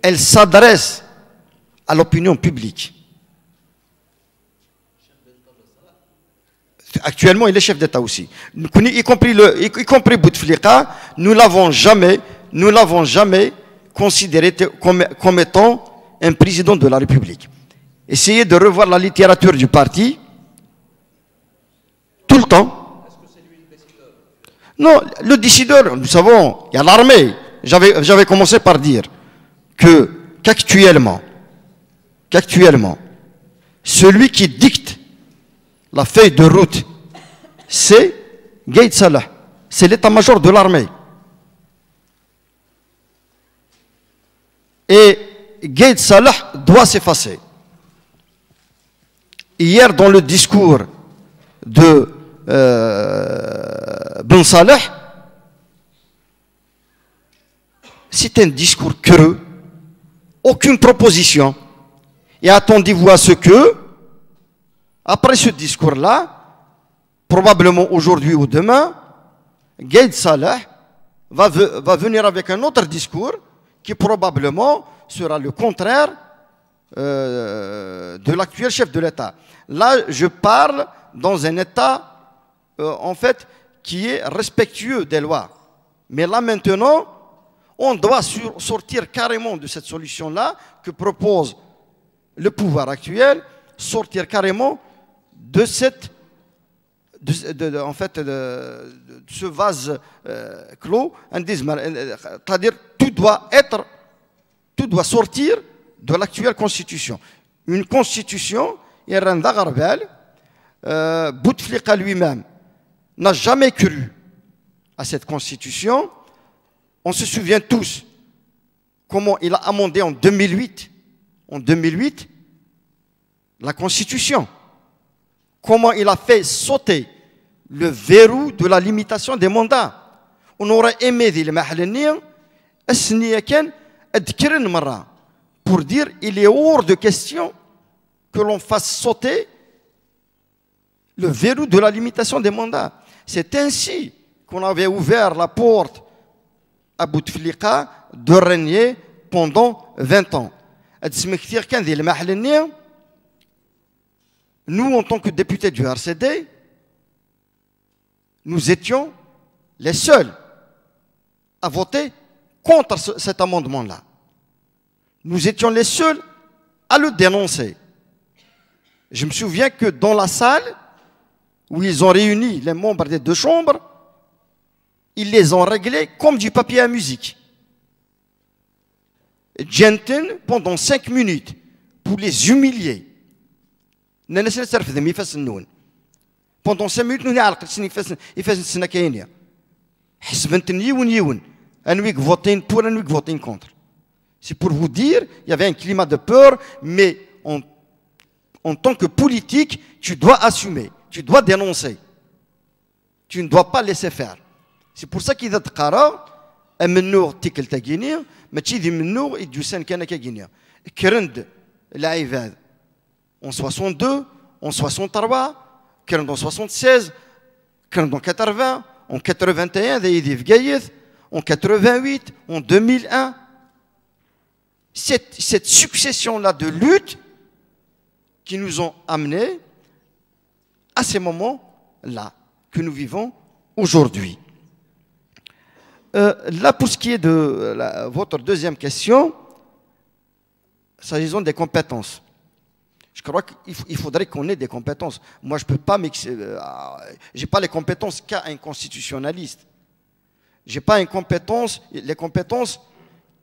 elle s'adresse à l'opinion publique. Actuellement, il est chef d'État aussi. Y compris Bouteflika, nous l'avons jamais considéré comme étant un président de la République. Essayez de revoir la littérature du parti tout le temps. Est-ce que c'est lui le décideur? Non, le décideur, nous savons, il y a l'armée. J'avais commencé par dire qu'actuellement, celui qui dicte la feuille de route, c'est Gaïd Salah, c'est l'état-major de l'armée. Et Gaïd Salah doit s'effacer. Hier, dans le discours de Ben Saleh, c'est un discours creux, aucune proposition. Et attendez-vous à ce que, après ce discours-là, probablement aujourd'hui ou demain, Gaïd Salah va venir avec un autre discours qui probablement sera le contraire de l'actuel chef de l'État. Là, je parle dans un État, en fait, qui est respectueux des lois. Mais là, maintenant, on doit sortir carrément de cette solution-là que propose le pouvoir actuel, sortir carrément de cette, ce vase clos, c'est-à-dire tout doit sortir de l'actuelle constitution. Une constitution, Bouteflika lui-même n'a jamais cru à cette constitution. On se souvient tous comment il a amendé en 2008 la constitution. Comment il a fait sauter le verrou de la limitation des mandats. On aurait aimé dire pour dire il est hors de question que l'on fasse sauter le verrou de la limitation des mandats. C'est ainsi qu'on avait ouvert la porte à Bouteflika de régner pendant 20 ans. Nous, en tant que députés du RCD, nous étions les seuls à voter contre cet amendement-là. Nous étions les seuls à le dénoncer. Je me souviens que dans la salle où ils ont réuni les membres des deux chambres, ils les ont réglés comme du papier à musique. Gentil pendant 5 minutes pour les humilier. Pendant 5 minutes, nous avons voté pour, nous voté contre. C'est pour vous dire, il y avait un climat de peur, mais en tant que politique, tu dois assumer, tu dois dénoncer. Tu ne dois pas laisser faire. C'est pour ça qu'il y a des قرار منو تيكل تاكينيا ما تشيدي منو يدوسان كان كاكينيا كرند العباد en 62 en 63 كرند en 76 كرند en 80 en 81 ذا يدي في قايث en 88 en 2001 cette succession là de luttes qui nous ont amenés à ces moments là que nous vivons aujourd'hui. Là, pour ce qui est de votre deuxième question, s'agissant des compétences, je crois qu'il faudrait qu'on ait des compétences. Moi, je ne peux pas j'ai pas les compétences qu'a un constitutionnaliste. Je n'ai pas les compétences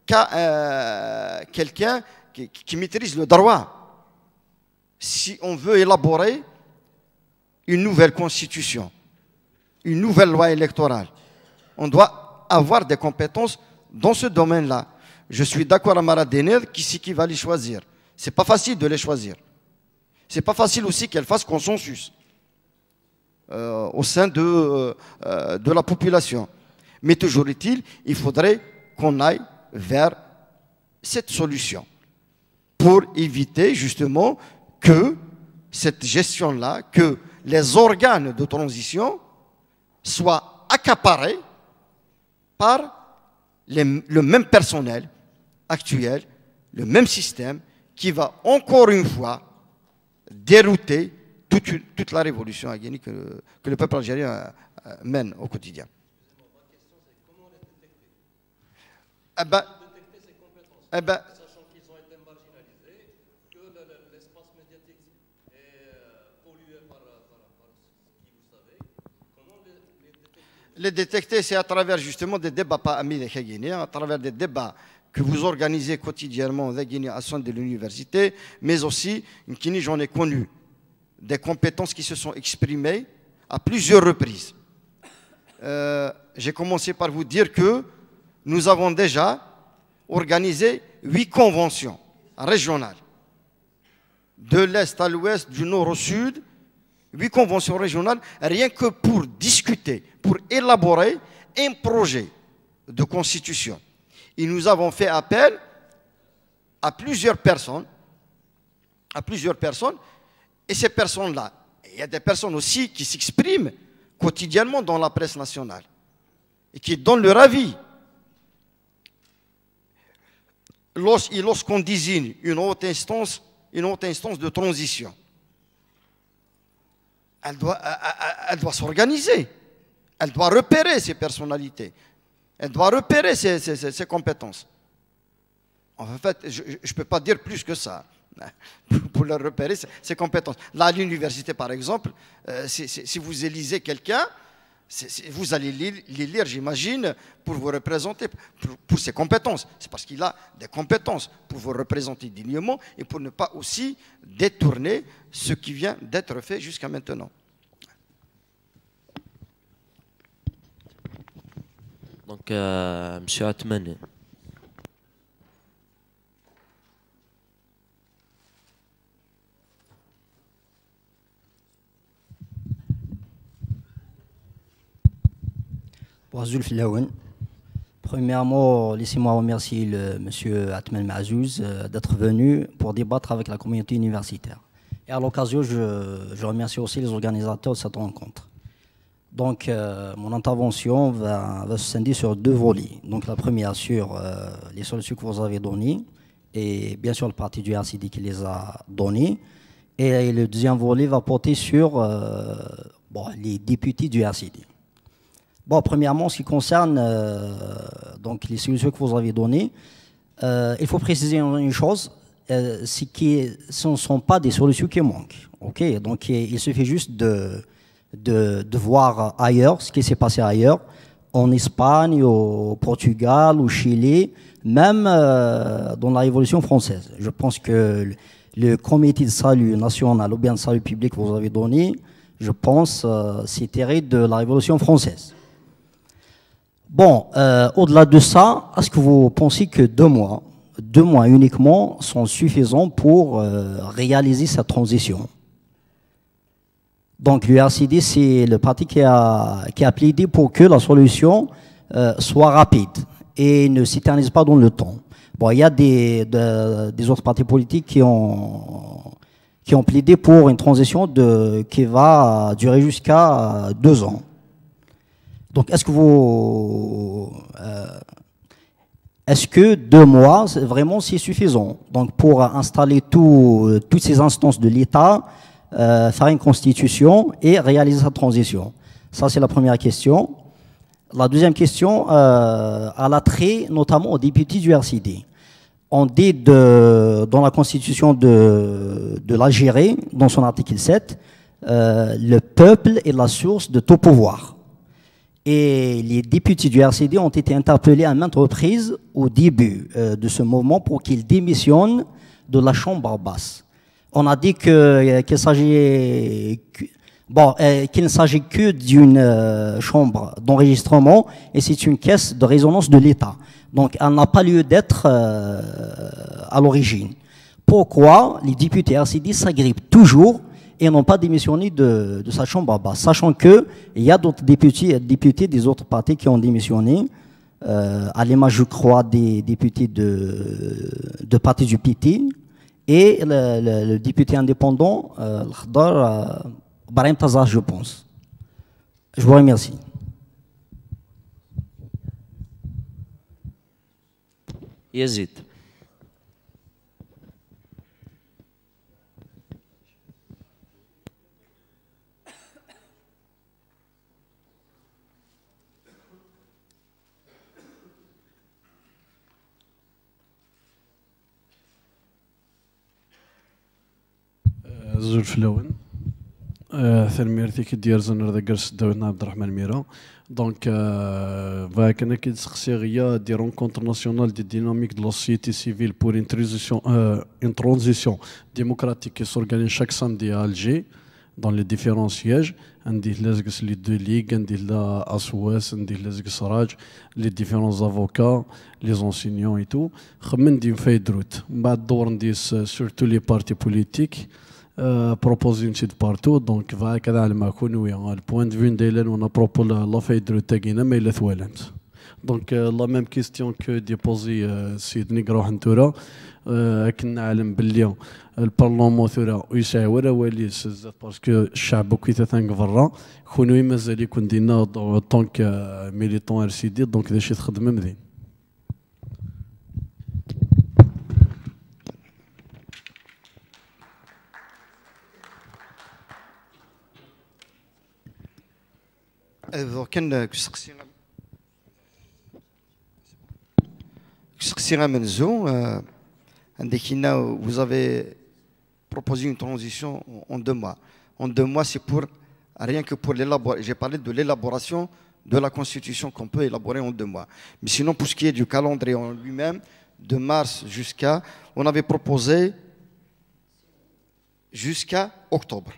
qu'a quelqu'un qui maîtrise le droit. Si on veut élaborer une nouvelle constitution, une nouvelle loi électorale, on doit avoir des compétences dans ce domaine-là. Je suis d'accord avec Mara Dened, qui va les choisir. Ce n'est pas facile de les choisir. Ce n'est pas facile aussi qu'elles fassent consensus au sein de la population. Mais toujours est-il, il faudrait qu'on aille vers cette solution pour éviter justement que cette gestion-là, que les organes de transition soient accaparés par le même personnel actuel le même système qui va encore une fois dérouter toute la révolution à Guinée que le peuple algérien mène au quotidien. Eh ben, eh ben, Sachant qu'ils ont été marginalisés, que l'espace médiatique est pollué par ce qui vous savez, comment les détecter? les détecter, c'est à travers justement des débats pas amis des Guinéens, à travers des débats que vous organisez quotidiennement aux Guinéens à son de l'université, mais aussi, j'en ai connu des compétences qui se sont exprimées à plusieurs reprises. J'ai commencé par vous dire que nous avons déjà organisé 8 conventions régionales, de l'Est à l'Ouest, du Nord au Sud, 8 conventions régionales, rien que pour discuter, pour élaborer un projet de constitution. Et nous avons fait appel à plusieurs personnes, et ces personnes-là, il y a des personnes aussi qui s'expriment quotidiennement dans la presse nationale et qui donnent leur avis. Lorsqu'on désigne une haute instance de transition, elle doit s'organiser, elle doit repérer ses personnalités, elle doit repérer ses compétences. En fait, je ne peux pas dire plus que ça pour leur repérer ses compétences. Là, à l'université, par exemple, si vous élisez quelqu'un, vous allez les lire, j'imagine, pour vous représenter, pour ses compétences. C'est parce qu'il a des compétences pour vous représenter dignement et pour ne pas aussi détourner ce qui vient d'être fait jusqu'à maintenant. Donc, Monsieur Atman. Premièrement, laissez-moi remercier monsieur Atman Mazouz d'être venu pour débattre avec la communauté universitaire. Et à l'occasion, je remercie aussi les organisateurs de cette rencontre. Donc, mon intervention va se scinder sur 2 volets. Donc, la première sur les solutions que vous avez données, et bien sûr le parti du RCD qui les a données. Et le deuxième volet va porter sur les députés du RCD. Bon, premièrement, en ce qui concerne donc les solutions que vous avez données, il faut préciser une chose, c'est que ce ne sont pas des solutions qui manquent. Okay, donc, il suffit juste de voir ailleurs, ce qui s'est passé ailleurs, en Espagne, au Portugal, au Chili, même dans la Révolution française. Je pense que le comité de salut national ou bien de salut public que vous avez donné, je pense, c'est tiré de la Révolution française. Bon, au-delà de ça, est-ce que vous pensez que 2 mois uniquement sont suffisants pour réaliser cette transition? Donc l'URCD, c'est le parti qui a plaidé pour que la solution soit rapide et ne s'éternise pas dans le temps. Bon, il y a des autres partis politiques qui ont plaidé pour une transition qui va durer jusqu'à 2 ans. Donc, est-ce que 2 mois, vraiment, c'est suffisant? Donc, pour installer toutes ces instances de l'État, faire une constitution et réaliser sa transition? Ça, c'est la première question. La deuxième question a l'attrait notamment aux députés du RCD. On dit dans la constitution de l'Algérie, dans son article 7, le peuple est la source de tout pouvoir. Et les députés du RCD ont été interpellés à maintes reprises au début de ce mouvement pour qu'ils démissionnent de la Chambre basse. On a dit qu'il ne s'agit que d'une chambre d'enregistrement et c'est une caisse de résonance de l'État. Donc, elle n'a pas lieu d'être à l'origine. Pourquoi les députés RCD s'agrippent toujours et n'ont pas démissionné de sa chambre basse, sachant qu'il y a d'autres députés des autres partis qui ont démissionné, à l'image, je crois, des députés de parti du PT, et le député indépendant, Brahim Tazar, je pense. Je vous remercie. Yazid. زول فلون ثرميرتي كدير زنر ذا قرص داوودنا عبد الرحمن ميرا دونك فاك انا كنسقسي غيا دي رونكونتر ناسيونال دي ديناميك دو لا سوسيتي سيفيل بور une transition démocratique qui s'organise chaque samedi à Alger dans les différents sièges عندي لازقس لي دو ليغ عندي لا اسواس عندي لازقس راج لي ديفيرونس افوكا لي زونسينيون اي تو خمن ندير فايد روت من بعد دور نديس سورتو لي بارتي بوليتيك بروبوزي نشد بارتو دونك هكذا على ما كونوا البوان دو فيو دايلان وانا بروبو لا فايد روت تاعنا ما الا ثوالنت دونك لا ميم كيستيون كو ديبوزي السيد نيكرو حنتورا كنا نعلم باللي البرلمان ثورة ويسعى ولا واليس باسكو الشعب كي تنقفرا كونوا مازال يكون دينا طونك ميليتون ار سي دي دونك داك الشيء تخدم مزيان. كان سقسينا منزو vous avez proposé une transition en 2 mois. En 2 mois, c'est pour rien que pour l'élaboration. J'ai parlé de l'élaboration de la Constitution qu'on peut élaborer en 2 mois. Mais sinon, pour ce qui est du calendrier en lui-même, de mars jusqu'à, on avait proposé jusqu'à octobre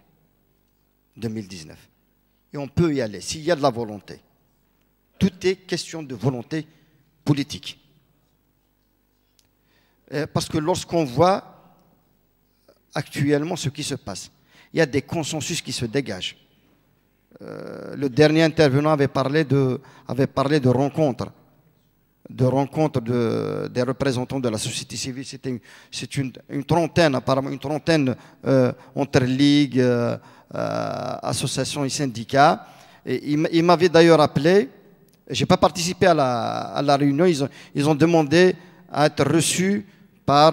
2019. Et on peut y aller s'il y a de la volonté. Tout est question de volonté politique. Parce que lorsqu'on voit actuellement ce qui se passe, il y a des consensus qui se dégagent. Le dernier intervenant avait parlé de rencontres, des représentants de la société civile. C'est une trentaine, apparemment une trentaine entre ligues, associations et syndicats. Et il m'avait d'ailleurs appelé. Je n'ai pas participé à la réunion. Ils ont demandé à être reçus par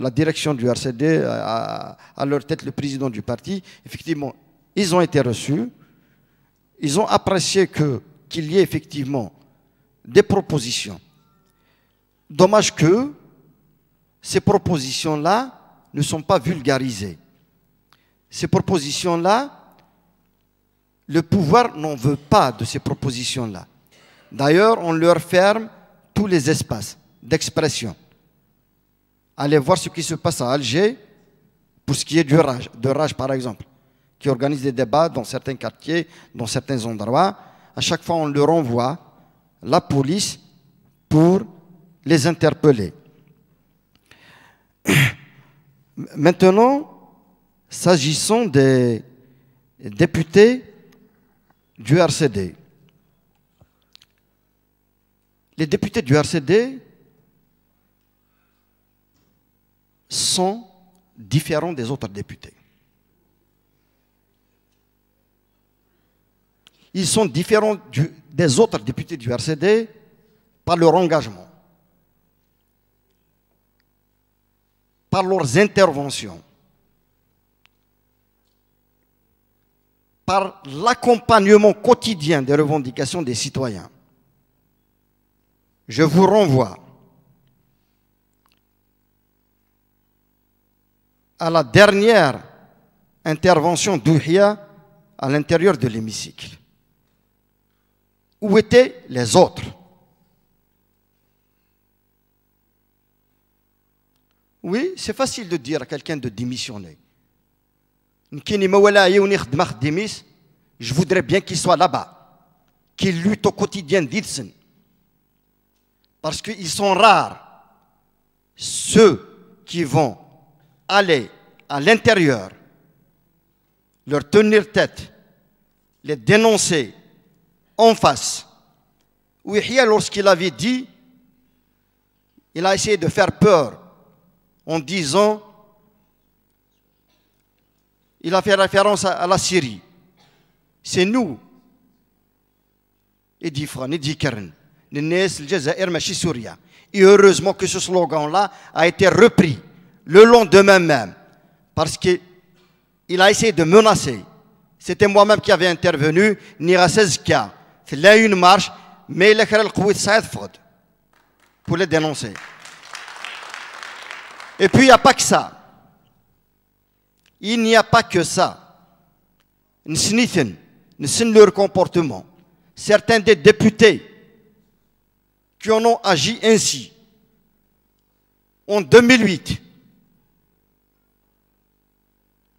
la direction du RCD, à leur tête le président du parti. Effectivement, ils ont été reçus. Ils ont apprécié qu'il y ait effectivement des propositions. Dommage que ces propositions-là ne sont pas vulgarisées. Ces propositions-là, le pouvoir n'en veut pas de ces propositions-là. D'ailleurs, on leur ferme tous les espaces d'expression. Allez voir ce qui se passe à Alger, pour ce qui est de Rage par exemple, qui organise des débats dans certains quartiers, dans certains endroits. À chaque fois, on leur envoie la police pour les interpeller. Maintenant, s'agissant des députés du RCD, les députés du RCD sont différents des autres députés. Ils sont différents des autres députés du RCD par leur engagement, par leurs interventions, par l'accompagnement quotidien des revendications des citoyens. Je vous renvoie à la dernière intervention d'Ouhia à l'intérieur de l'hémicycle. Où étaient les autres? Oui, c'est facile de dire à quelqu'un de démissionner. Je voudrais bien qu'il soit là-bas, qu'il lutte au quotidien d'Ilsen. Parce qu'ils sont rares, ceux qui vont aller à l'intérieur, leur tenir tête, les dénoncer en face. Ouihia, lorsqu'il avait dit, il a essayé de faire peur en disant, il a fait référence à la Syrie. C'est nous, et dit Fran, et dit Kern, et heureusement que ce slogan-là a été repris le lendemain même, parce qu'il a essayé de menacer. C'était moi-même qui avais intervenu, Nira 16 cas. Il y a eu une marche, mais il a créé le coup de Saïd Fod pour les dénoncer. Et puis il n'y a pas que ça. Il n'y a pas que ça. Nsnithen, nsn leur comportement. Certains des députés qui en ont agi ainsi en 2008,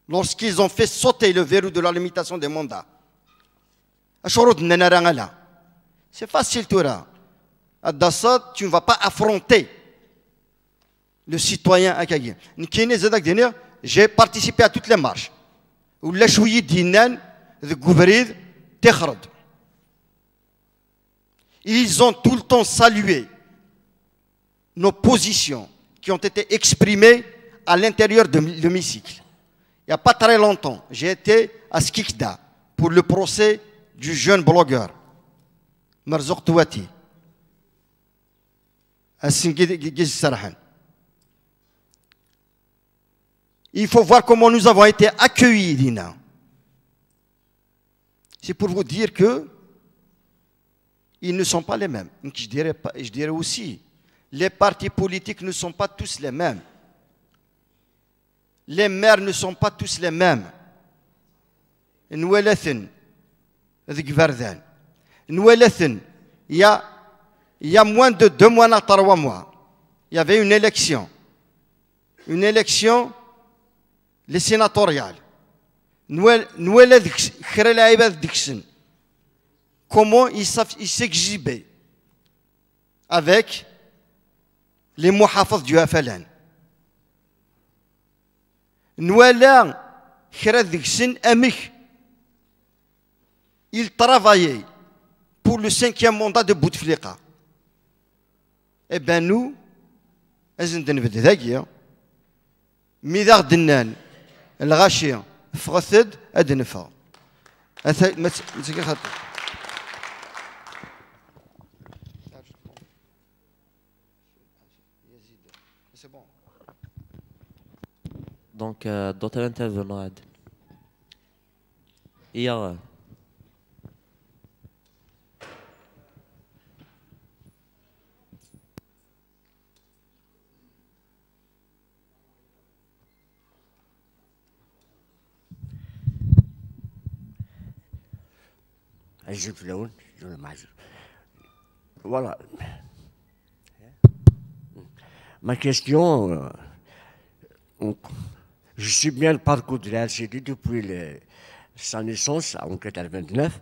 lorsqu'ils ont fait sauter le verrou de la limitation des mandats. C'est facile, Toura. À Dassad, tu ne vas pas affronter le citoyen akagien. J'ai participé à toutes les marches. Ils ont tout le temps salué nos positions qui ont été exprimées à l'intérieur de l'hémicycle. Il n'y a pas très longtemps, j'ai été à Skikda pour le procès du jeune blogueur Marzouk Touati. Il faut voir comment nous avons été accueillis, Dina. C'est pour vous dire que ils ne sont pas les mêmes. Je dirais aussi, les partis politiques ne sont pas tous les mêmes. Les maires ne sont pas tous les mêmes. Il y a moins de 2 mois, 3 mois, il y avait une élection. Une élection, les sénatoriales. Comment ils s'exhibaient avec les muhafaz du FLN. Il travaillait pour le 5e mandat de Bouteflika. Eh bien nous, Midar Dinnan, El Rachir, Frothed, Adenfa. Donc, d'autres intervenants. Hier, voilà. Ma question, je suis bien le parcours de la LCD depuis sa naissance en 1989.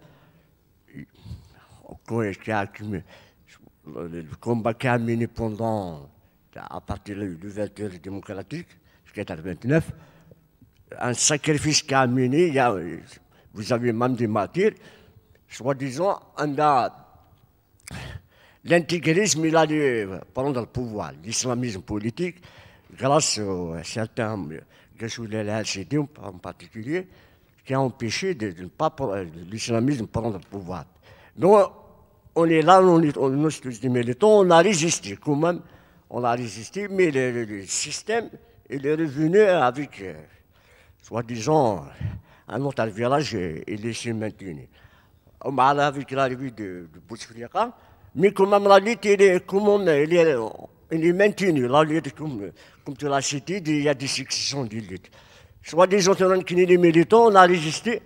Le combat qui a mené pendant, à partir de l'ouverture démocratique, jusqu'à 1989, un sacrifice qui a mené, vous avez même des martyrs, soi-disant, l'intégrisme, il a dû prendre le pouvoir, l'islamisme politique, grâce à certains, la LCD en particulier, qui a empêché de ne pas l'islamisme prendre le pouvoir. Donc, on est là, nous tous des militants, on a résisté quand même, on a résisté, mais le système, il est revenu avec, soi-disant, un autre village, il est se maintenu. Avec l'arrivée de Bouteflika, mais quand même la lutte, il est maintenu. La lutte, comme tu l'as cité, il y a des sections de lutte. Soit-disant que les militants, on a résisté.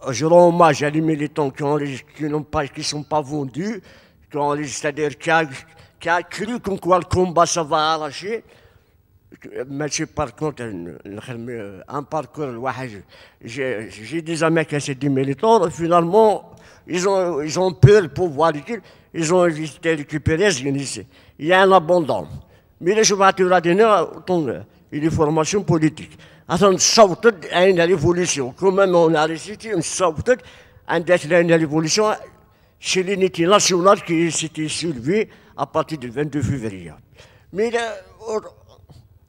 Je rends hommage à les militants qui ne sont pas vendus, c'est-à-dire qui a cru comme quoi le combat ça va arracher. Mais par contre, un parcours, j'ai des amis qui sont des militants, finalement, ils ont peur le pouvoir, ils ont évité de récupérer ce qu'il y a un abandon. Mais les chevaliers de la dernière, il y a des formations politiques. Attends, sauter à une révolution. Quand même, on a réussi une sauter à une révolution chez l'unité nationale qui s'était soulevée à partir du 22 février. Mais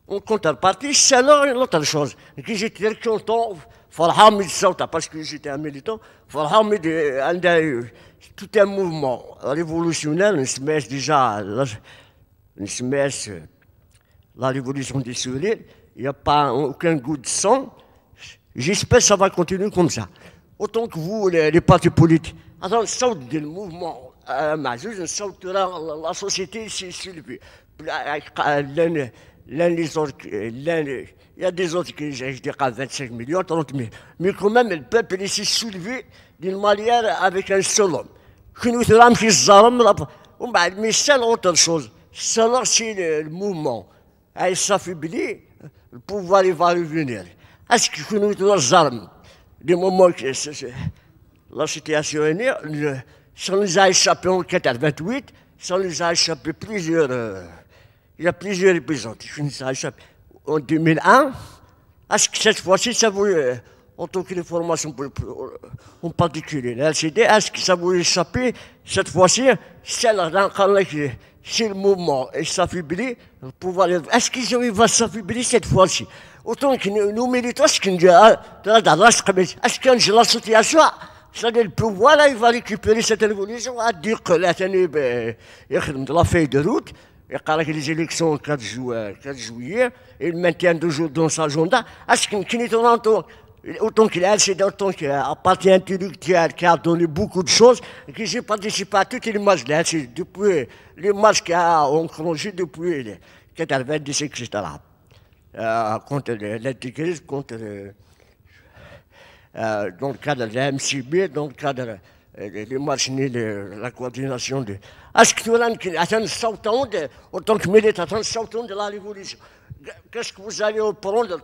en contrepartie, c'est l'autre chose. J'étais très content, parce que j'étais un militant, tout un mouvement révolutionnaire, on se met déjà, la révolution des sourires, il n'y a pas aucun goût de sang. J'espère que ça va continuer comme ça. Autant que vous, les partis politiques. Attends, saute du mouvement, la société s'est soulevée. Il y a des autres qui, je dirais, 25 millions, 30 millions. Mais quand même, le peuple il s'est soulevé d'une manière avec un seul homme. Mais c'est autre chose. C'est le mouvement. Il s'affaiblit, le pouvoir il va revenir. Est-ce que nous avons des moments que la situation est née, ça nous a échappé en 1928, ça nous a échappé plusieurs. Il y a plusieurs épisodes qui nous a échappé. En 2001, est-ce que cette fois-ci, ça vous, en tant que formation en particulier, l'LCD, est-ce que ça vous échappé cette fois-ci, c'est le mouvement et s'affaiblit, le pouvoir. Est-ce qu'il va s'affaiblir cette fois-ci? Autant que nous militons, est-ce qu'il y a la situation? C'est-à-dire le pouvoir, il va récupérer cette révolution à dire que la feuille de route. Il y a les élections le 4 juillet, et il maintient toujours dans sa agenda. Est-ce qu'il est autant qu'il a autant qu'il a un parti intellectuel qui a donné beaucoup de choses, et que j'ai participé à toutes les marches depuis les marches qui ont enclenché depuis les 90, etc. Contre l'intégrisme, contre dans le cadre de la MCB, dans le cadre des marches de la coordination de. Est-ce que tu as autant que militant, de la révolution? Qu'est-ce que vous allez prendre?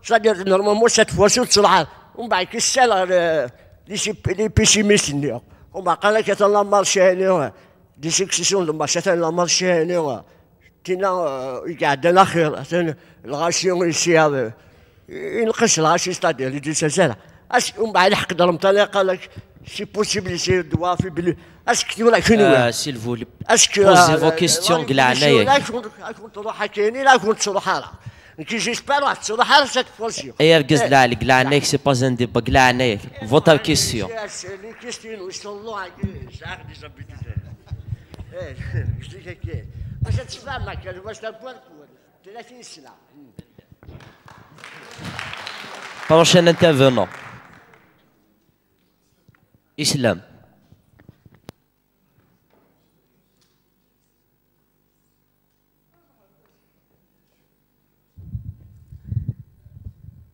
C'est-à-dire, normalement, cette fois-ci, on va les pessimistes. On va la marche des sections de marche, la marche il y a de la ration ici, c'est-à-dire, est-ce qu'on va c'est possible, c'est doit affaiblir. Est-ce que tu veux la s'il vous plaît, posez vos questions, j'espère cette fois-ci. c'est pas un débat, votre question. Les questions, ils sont là, des habitudes. Je dis que cette femme, elle va se la boire de la fille, là. Prochain intervenant. Islam.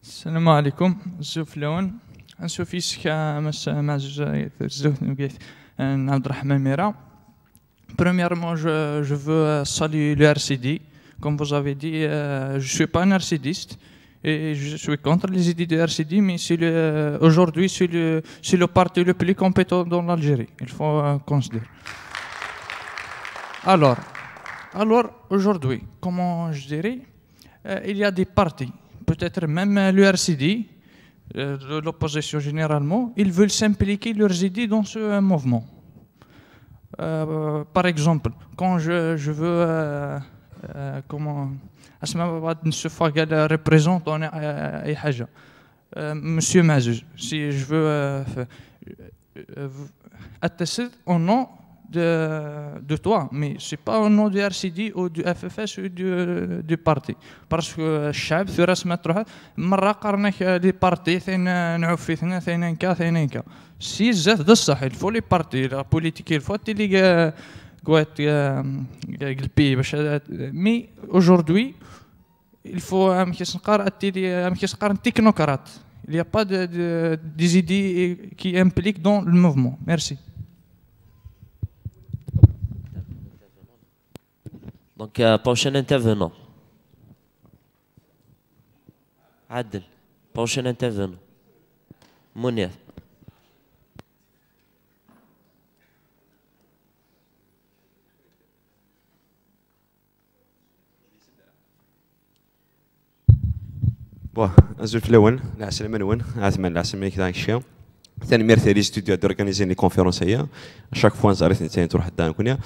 السلام عليكم زوف لون نشوف يسكا مع زوف نقيت عبد الرحمن ميرا. Premièrement, je veux saluer le RCD. Comme vous avez dit, je ne suis pas un RCDiste et je suis contre les idées du RCD, mais aujourd'hui, c'est le parti le plus compétent dans l'Algérie. Il faut considérer. Alors aujourd'hui, comment je dirais, il y a des partis, peut-être même le RCD, de l'opposition généralement, ils veulent s'impliquer leurs idées dans ce mouvement. Par exemple, quand je veux comment représente Monsieur Mazouz, si je veux attester au nom de toi, mais ce n'est pas au nom du RCD ou du FFS ou du parti. Parce que الشعب في راس مطروح مرة قارنك لي بارتي ثين نعوف في ثنين كا سي زاد الصح il faut les partis la politique il faut اللي قوات قلبي باش مي aujourd'hui il faut un technocrate. Il n'y a pas des idées qui impliquent dans le mouvement. Merci. Donc, prochain intervenant. Adel, prochain intervenant. Mounir. زوج الاول العسل منون عثمان العسل ملك داك الشيء ثاني ميرثي لي ستوديو دورغانيزين لي كونفيرونس هي شاك فوا زاريت ثاني تروح دان كونيا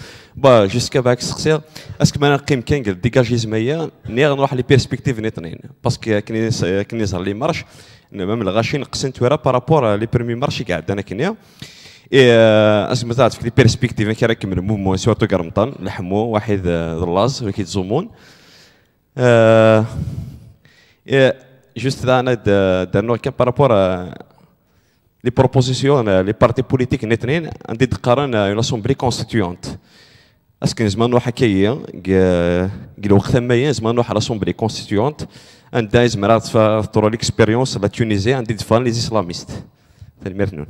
جوسكا باك سقسي اسك ما نقيم كان قال ديكاجيزم هي نيغ نروح لي بيرسبكتيف نيطنين باسكو كني زهر لي مارش ميم الغاشين قسنت ورا بارابور لي برومي مارشي قاعد انا كنيا اسك مثلا في لي بيرسبكتيف كي راكم الموفمون سورتو كرمطان لحمو واحد ضلاز وكي تزومون juste d'un autre par rapport à les propositions, les partis politiques nettoyés, on dit une assemblée constituante. اسكو زمان حكايه قال وقت ما زمان راسمبلي كونستيتيونت ان دايز مرات فطور ليكسبيريونس لا تونيزي عندي دفان لي اسلاميست فالمرنون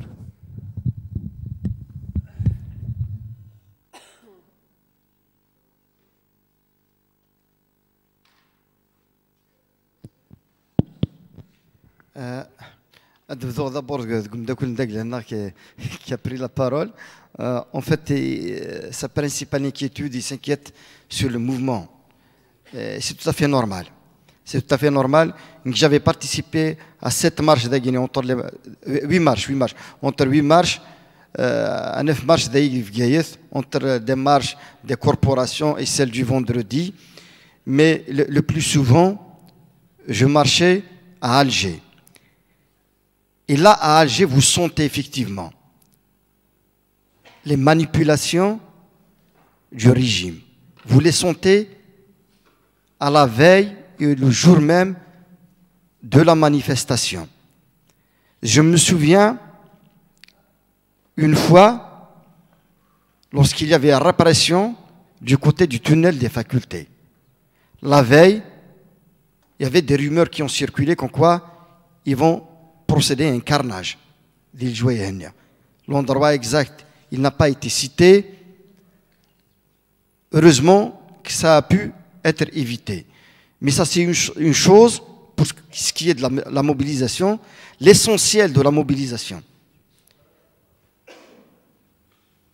D'abord, qui a pris la parole, en fait, sa principale inquiétude, il s'inquiète sur le mouvement. C'est tout à fait normal. C'est tout à fait normal. J'avais participé à 7 marches de Guinée, entre 8 marches, entre 8 marches, à 9 marches de entre des marches des corporations et celles du vendredi. Mais le plus souvent, je marchais à Alger. Et là, à Alger, vous sentez effectivement les manipulations du régime. Vous les sentez à la veille et le jour même de la manifestation. Je me souviens une fois, lorsqu'il y avait la répression du côté du tunnel des facultés. La veille, il y avait des rumeurs qui ont circulé comme quoi ils vont procéder à un carnage. L'endroit exact, il n'a pas été cité. Heureusement que ça a pu être évité. Mais ça, c'est une chose pour ce qui est de la mobilisation, l'essentiel de la mobilisation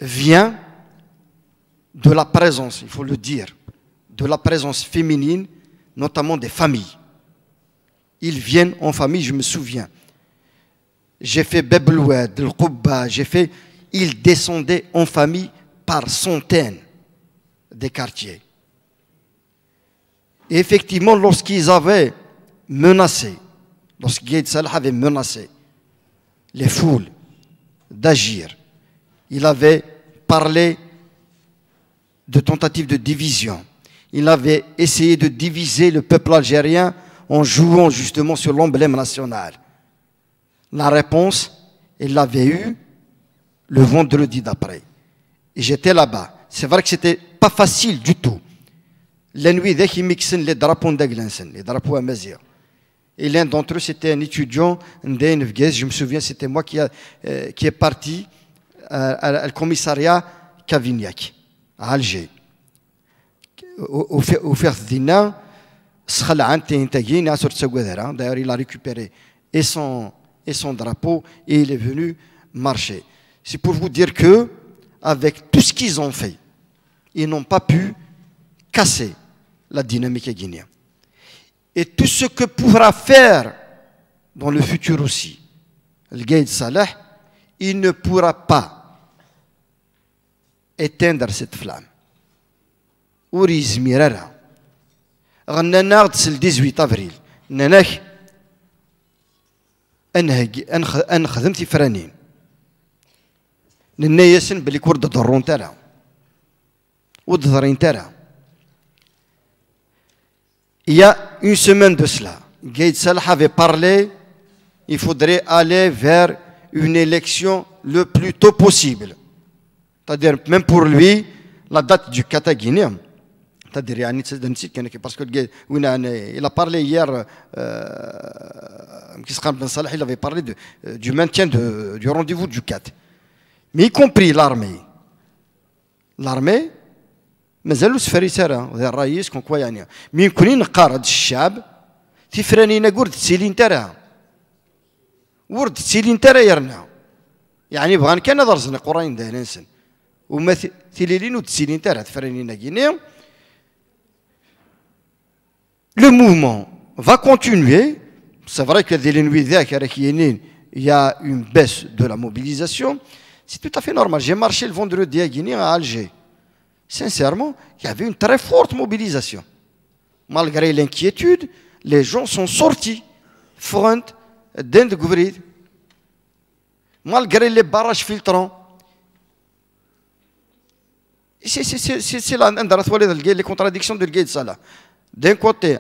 vient de la présence, il faut le dire, de la présence féminine, notamment des familles. Ils viennent en famille, je me souviens. J'ai fait Bebloued, le Qubba, ils descendaient en famille par centaines des quartiers. Et effectivement, lorsqu'ils avaient menacé, lorsqu'Gaïd Salah avait menacé les foules d'agir, il avait parlé de tentatives de division. Il avait essayé de diviser le peuple algérien en jouant justement sur l'emblème national. La réponse, il l'avait eue le vendredi d'après. Et j'étais là-bas. C'est vrai que ce n'était pas facile du tout. La nuit, ils mixaient les drapeaux d'Aglensen, les drapeaux à Mazir. Et l'un d'entre eux, c'était un étudiant, je me souviens, c'était moi qui est parti au commissariat Cavignac, à Alger. Au fait, d'ailleurs, il a récupéré et son drapeau et il est venu marcher. C'est pour vous dire que, avec tout ce qu'ils ont fait, ils n'ont pas pu casser la dynamique guinéenne. Et tout ce que pourra faire dans le futur aussi, le Gaïd Salah, il ne pourra pas éteindre cette flamme. Ouriz Mirara. C'est le 18 avril. أنا خدمت فرانين ننيسن بلي كورد ضرون ترى ودضرين ترى. Il y a une semaine de cela, Gaïd Salah avait parlé, il faudrait aller vers une élection le plus tôt possible. C'est-à-dire, même pour lui, la date du Kata guinéen. C'est-à-dire, parce qu'il a parlé hier, il avait parlé du maintien du rendez-vous du 4. Mais y compris l'armée. L'armée, مازالوا سفريسارة هذا الرئيس كون كوا يعني مين كونين قارد الشعب تفرانينا قرد تسيلين ترى ورد تسيلين ترى يرنا يعني بغان كان درسنا قرين ده ننسن وما ثليلين وتسيلين ترى تفرانينا guinéen. Le mouvement va continuer. C'est vrai que dès les nuits il y a une baisse de la mobilisation. C'est tout à fait normal. J'ai marché le vendredi à Guinée, à Alger. Sincèrement, il y avait une très forte mobilisation. Malgré l'inquiétude, les gens sont sortis front d'Indgouvrid. Malgré les barrages filtrants. C'est les contradictions de Gaïd Salah. D'un côté,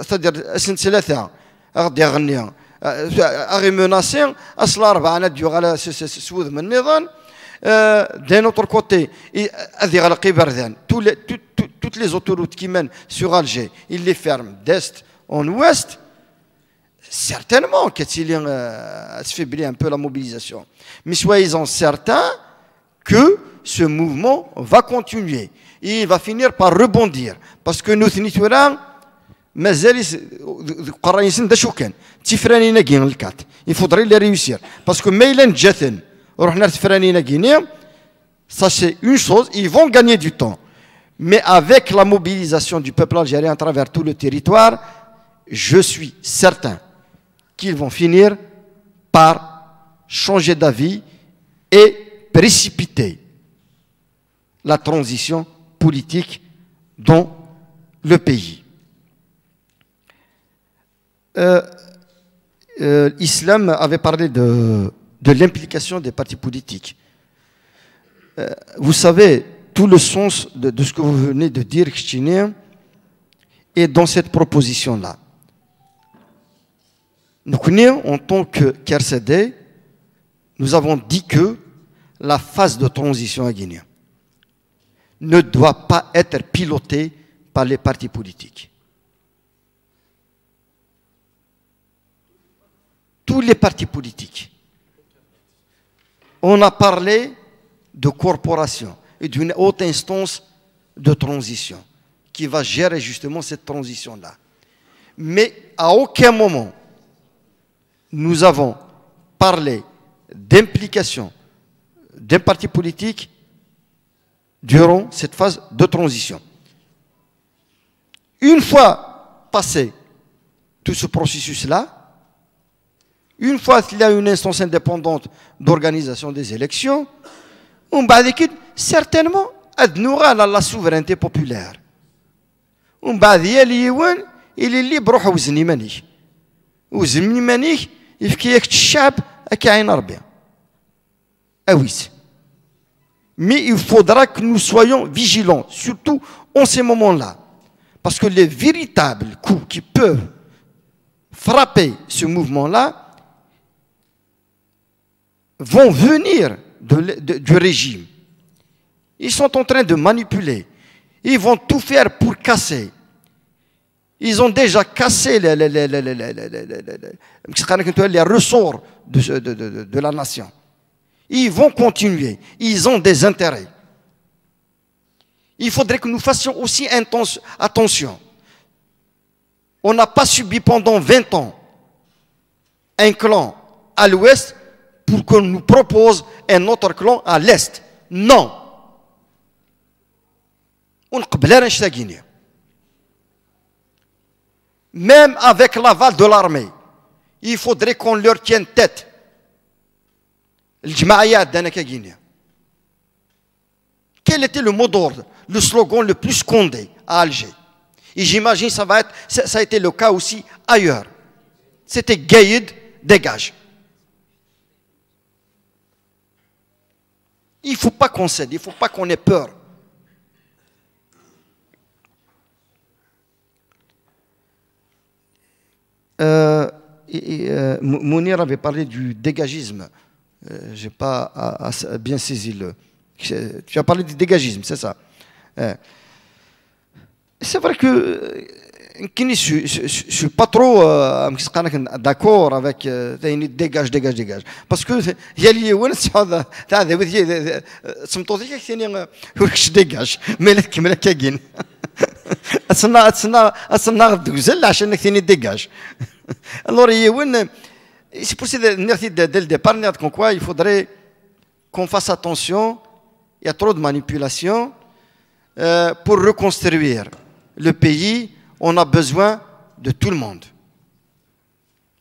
c'est-à-dire SNCLA, أغنية أغي مناسين أصل 4 نديو على سود من النظام D'un autre côté, toutes les autoroutes qui mènent sur Alger, ils les ferment d'est en ouest. Certainement qu'il y a affaibli un peu la mobilisation. Mais soyez-en certains que ce mouvement va continuer. Et il va finir par rebondir. Parce que nous, il faudrait les réussir. Parce que ça c'est une chose, ils vont gagner du temps. Mais avec la mobilisation du peuple algérien à travers tout le territoire, je suis certain qu'ils vont finir par changer d'avis et précipiter la transition politique dans le pays. L'islam avait parlé de l'implication des partis politiques. Vous savez, tout le sens de ce que vous venez de dire, Christine, est dans cette proposition-là. Nous, en tant que KRCD, nous avons dit que la phase de transition à Guinée ne doit pas être pilotée par les partis politiques. Tous les partis politiques. On a parlé de corporation et d'une haute instance de transition qui va gérer justement cette transition-là. Mais à aucun moment, nous avons parlé d'implication d'un parti politique durant cette phase de transition. Une fois passé tout ce processus-là, une fois qu'il y a une instance indépendante d'organisation des élections, on va dire certainement aura la souveraineté populaire. On va dire il est libre de وزني مانيش وزني مانيش يفكيك الشعب كاين ربي. Ah oui. Mais il faudra que nous soyons vigilants, surtout en ces moments-là. Parce que les véritables coups qui peuvent frapper ce mouvement-là vont venir du régime. Ils sont en train de manipuler. Ils vont tout faire pour casser. Ils ont déjà cassé les ressorts de la nation. Ils vont continuer. Ils ont des intérêts. Il faudrait que nous fassions aussi attention. On n'a pas subi pendant 20 ans un clan à l'ouest pour qu'on nous propose un autre clan à l'est. Non. On ne Guinée. Même avec l'aval de l'armée, il faudrait qu'on leur tienne tête. Quel était le mot d'ordre, le slogan le plus scandé à Alger? Et j'imagine que ça a été le cas aussi ailleurs. C'était Gaïd, dégage. Il ne faut pas qu'on cède, il ne faut pas qu'on ait peur. Mounir avait parlé du dégagisme. Je n'ai pas bien saisi le... Tu as parlé du dégagisme, c'est ça. C'est vrai que je ne suis pas trop d'accord avec dégage. Parce que il y a les dégage. Mais dégage. Alors, c'est pour ça que dès le départ, il faudrait qu'on fasse attention. Il y a trop de manipulation. Pour reconstruire le pays, on a besoin de tout le monde.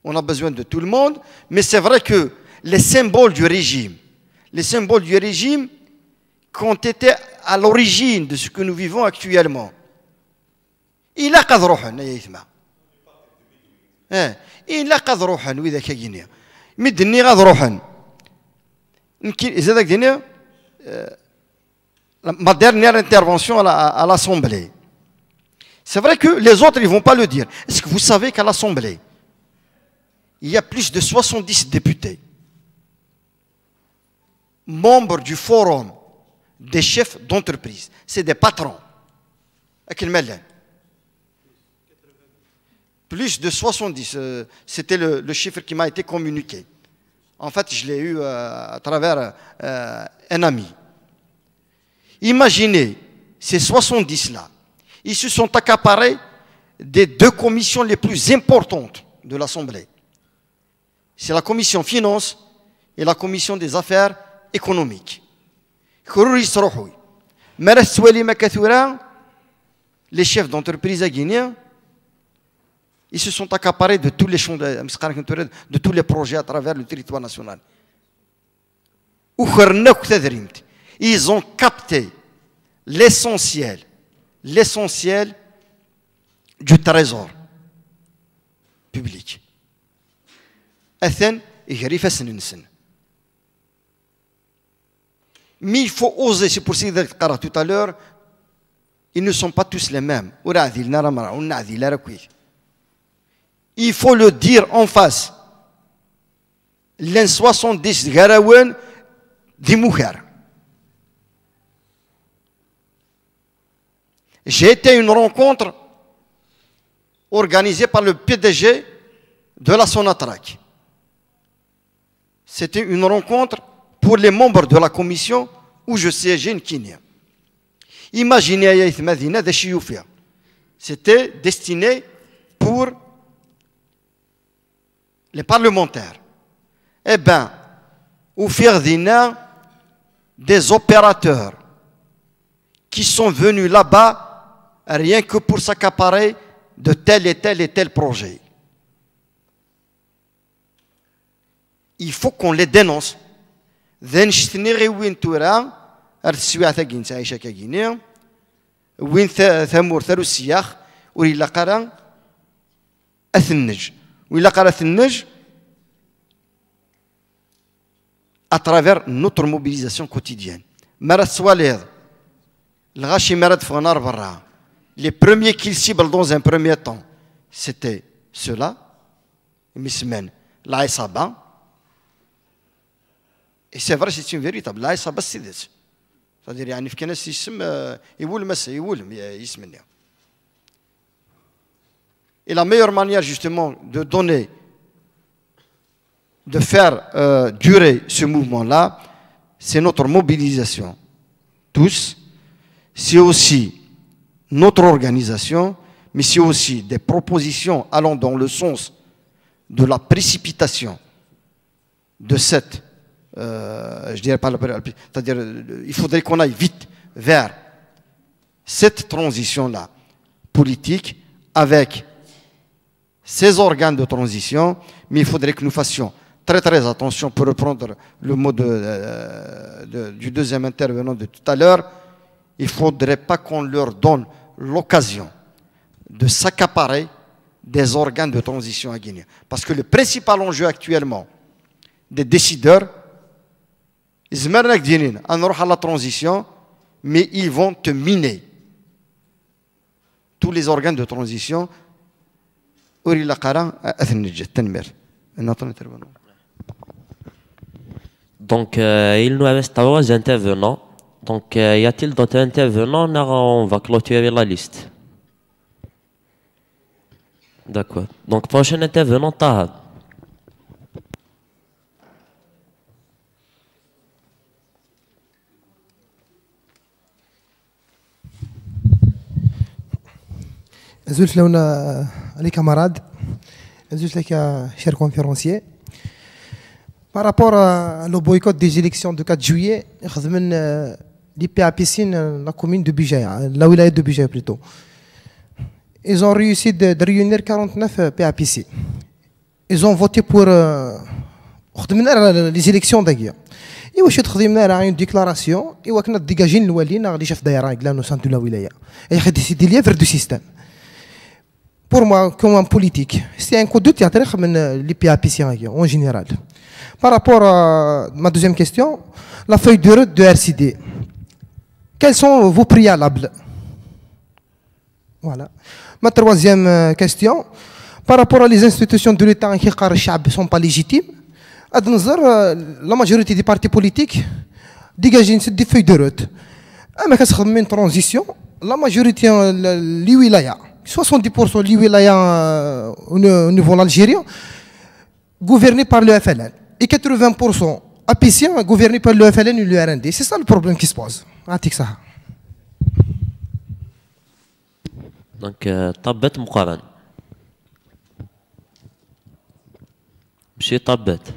On a besoin de tout le monde, mais c'est vrai que les symboles du régime qui ont été à l'origine de ce que nous vivons actuellement, il a قدروحن يا يثما إلا قدروحن وإذا كجينيا مدني قدروحن يمكن إذا ذاك دينيا ma dernière intervention à l'Assemblée. C'est vrai que les autres, ils ne vont pas le dire. Est-ce que vous savez qu'à l'Assemblée, il y a plus de 70 députés? membres du forum des chefs d'entreprise. C'est des patrons. Plus de 70, c'était le chiffre qui m'a été communiqué. En fait, je l'ai eu à travers un ami. Imaginez ces 70-là. Ils se sont accaparés des deux commissions les plus importantes de l'Assemblée. C'est la commission finances et la commission des affaires économiques. Les chefs d'entreprise guinéens, ils se sont accaparés de tous les champs de tous les projets à travers le territoire national. Ils ont capté l'essentiel du trésor public. Mais il faut oser, c'est pour ça que je disais tout à l'heure, ils ne sont pas tous les mêmes. Il faut le dire en face. L'un 70 garawen di Moukhar. J'ai été à une rencontre organisée par le PDG de la Sonatrach. C'était une rencontre pour les membres de la commission où je siégeais une Kenya. Imaginez, c'était destiné pour les parlementaires. Eh bien, au Firdina, des opérateurs qui sont venus là-bas rien que pour s'accaparer de tel et tel projet. Il faut qu'on les dénonce. وين ثمور ثرو السياخ وإلا قرا أثنج وإلا قرا ثنج à travers notre mobilisation quotidienne. مرات سواليض الغاشي مرات فغنار برا. Les premiers qu'ils ciblent dans un premier temps, c'était ceux-là, Mismen, l'Aïsaba. Et c'est vrai, c'est une véritable. l'Aïsaba, c'est ça. C'est-à-dire, يعني في كناس يسمى يولم يولم يسمني. Et la meilleure manière justement de donner, de faire durer ce mouvement-là, c'est notre mobilisation. Tous, c'est aussi notre organisation, mais c'est aussi des propositions allant dans le sens de la précipitation de cette je dirais pas, c'est-à-dire il faudrait qu'on aille vite vers cette transition-là politique avec ces organes de transition, mais il faudrait que nous fassions très très attention pour reprendre le mot du deuxième intervenant de tout à l'heure. Il ne faudrait pas qu'on leur donne l'occasion de s'accaparer des organes de transition à Guinée. Parce que le principal enjeu actuellement des décideurs, ils vont à la transition, mais ils vont te miner. Tous les organes de transition. Donc, il nous reste 3 intervenants. Donc, y a-t-il d'autres intervenants? On va clôturer la liste. D'accord. Donc, prochain intervenant, Taha. زلت لنا les camarades, زلت لك cher conférencier. Par rapport au boycott des élections du 4 juillet, l'IPAPC, la commune de Bijaya, la wilaya de Bijaya plutôt. Ils ont réussi de réunir 49 PAPC. Ils ont voté pour les élections d'ailleurs. Et واش تخدمنا راه une déclaration et وكنا ديجاجين الوالين اللي شاف دايره قلنا سان دو لا ولايه اي خدي سيدي ليا فر دو سيستم. Pour moi, comme un politique, c'est un coup de théâtre من l'IPAPC en général. Par rapport à ma deuxième question, la feuille de route de RCD. Quels sont vos préalables? Voilà. Ma troisième question, par rapport à les institutions de l'État qui ne sont pas légitimes, la majorité des partis politiques Dégager des feuilles de route. Mais quand on met une transition, la majorité les wilayas, 70% des wilayas au niveau algérien, gouvernés par le FLN. Et 80% apiciens gouvernés par le FLN et le RND. C'est ça le problème qui se pose. Donc, طبت مقارنة ماشي طبت.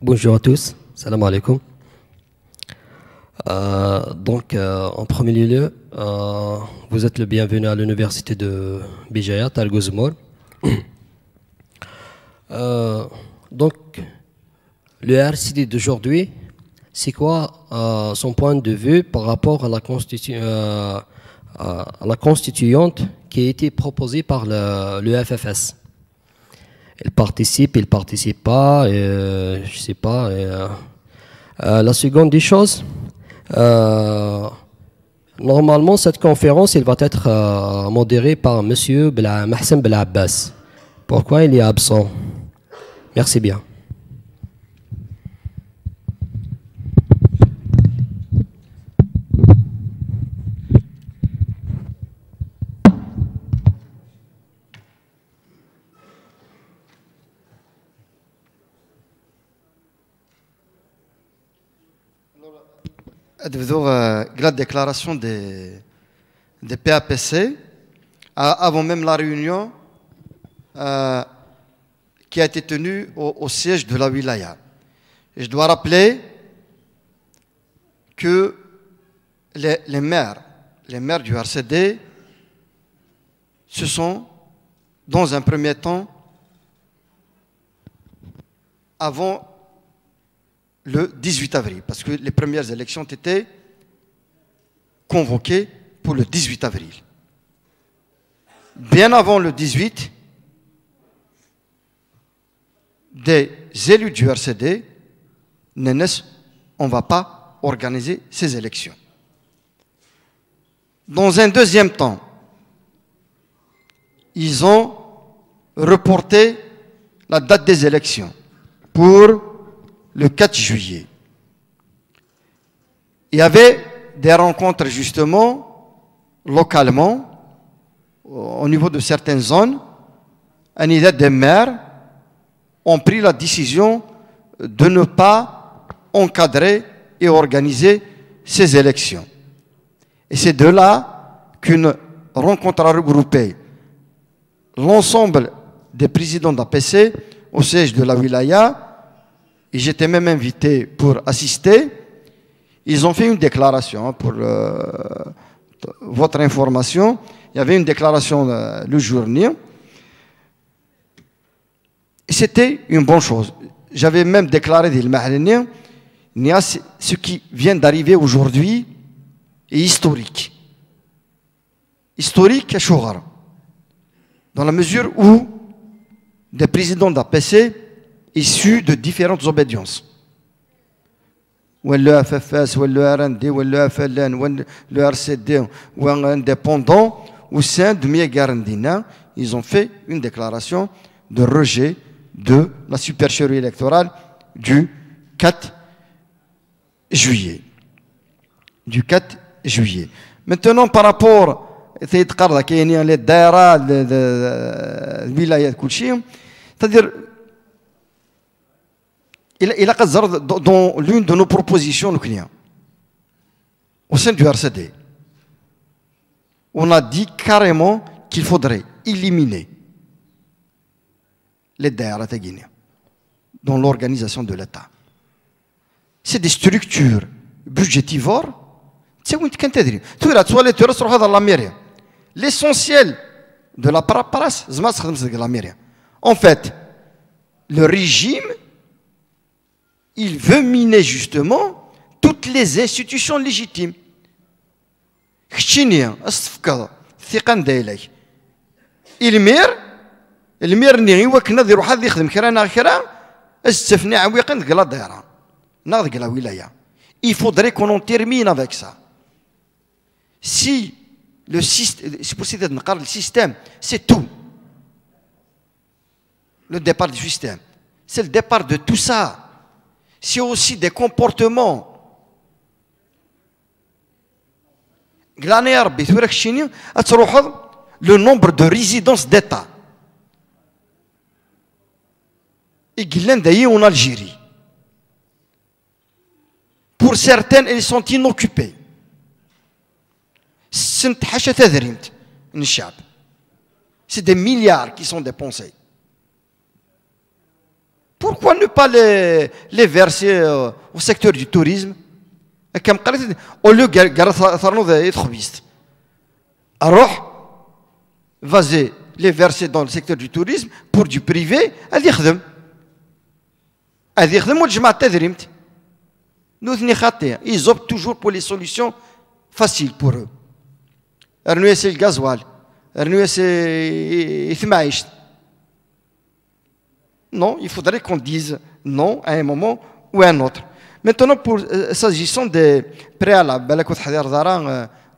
Bonjour à tous, salam alaikum. En premier lieu, vous êtes le bienvenu à l'université de Bijaya, Talgouzmour. Donc, le RCD d'aujourd'hui, c'est quoi son point de vue par rapport à la constituante qui a été proposée par le FFS? Il participe pas, je sais pas. La seconde des choses, normalement cette conférence elle va être modérée par Monsieur Mahsen Belabbas. Pourquoi il est absent? Merci bien. La déclaration des PAPC avant même la réunion qui a été tenue au siège de la wilaya. Et je dois rappeler que les maires du RCD se sont, dans un premier temps, avant le 18 avril, parce que les premières élections étaient convoquées pour le 18 avril. Bien avant le 18, des élus du RCD, on ne va pas organiser ces élections. Dans un deuxième temps, ils ont reporté la date des élections pour le 4 juillet. Il y avait des rencontres justement localement au niveau de certaines zones. Un idée des maires ont pris la décision de ne pas encadrer et organiser ces élections. Et c'est de là qu'une rencontre a regroupé l'ensemble des présidents d'APC au siège de la wilaya. Et j'étais même invité pour assister. Ils ont fait une déclaration, pour votre information. Il y avait une déclaration le journée. Et c'était une bonne chose. J'avais même déclaré dès le matin, ce qui vient d'arriver aujourd'hui est historique. Historique à Chougar. Dans la mesure où des présidents d'APC issus de différentes obédiences. Ou le FFS, ou le RND, ou le FLN, ou le RCD, ou un indépendant, au sein de Miagarandina, ils ont fait une déclaration de rejet de la supercherie électorale du 4 juillet. Du 4 juillet. Maintenant, par rapport à les daïras, les wilayas, c'est-à-dire, il a dans l'une de nos propositions au sein du RCD. On a dit carrément qu'il faudrait éliminer les daïras dans l'organisation de l'État. C'est des structures budgétivores. L'essentiel de la paperasse, c'est la mairie. En fait, le régime, il veut miner justement toutes les institutions légitimes. Il faudrait qu'on en termine avec ça. Si le système, c'est possible de le système, c'est tout. Le départ du système, c'est le départ de tout ça. C'est aussi des comportements. Le nombre de résidences d'État. Et en Algérie. Pour certaines, elles sont inoccupées. C'est des milliards qui sont dépensés. Pourquoi ne pas les verser au secteur du tourisme? Au lieu de alors, vas-y, les verser dans le secteur du tourisme pour du privé, ils optent toujours pour les solutions faciles pour eux. C'est le gasoil, c'est non, il faudrait qu'on dise non à un moment ou à un autre. Maintenant, s'agissant des préalables,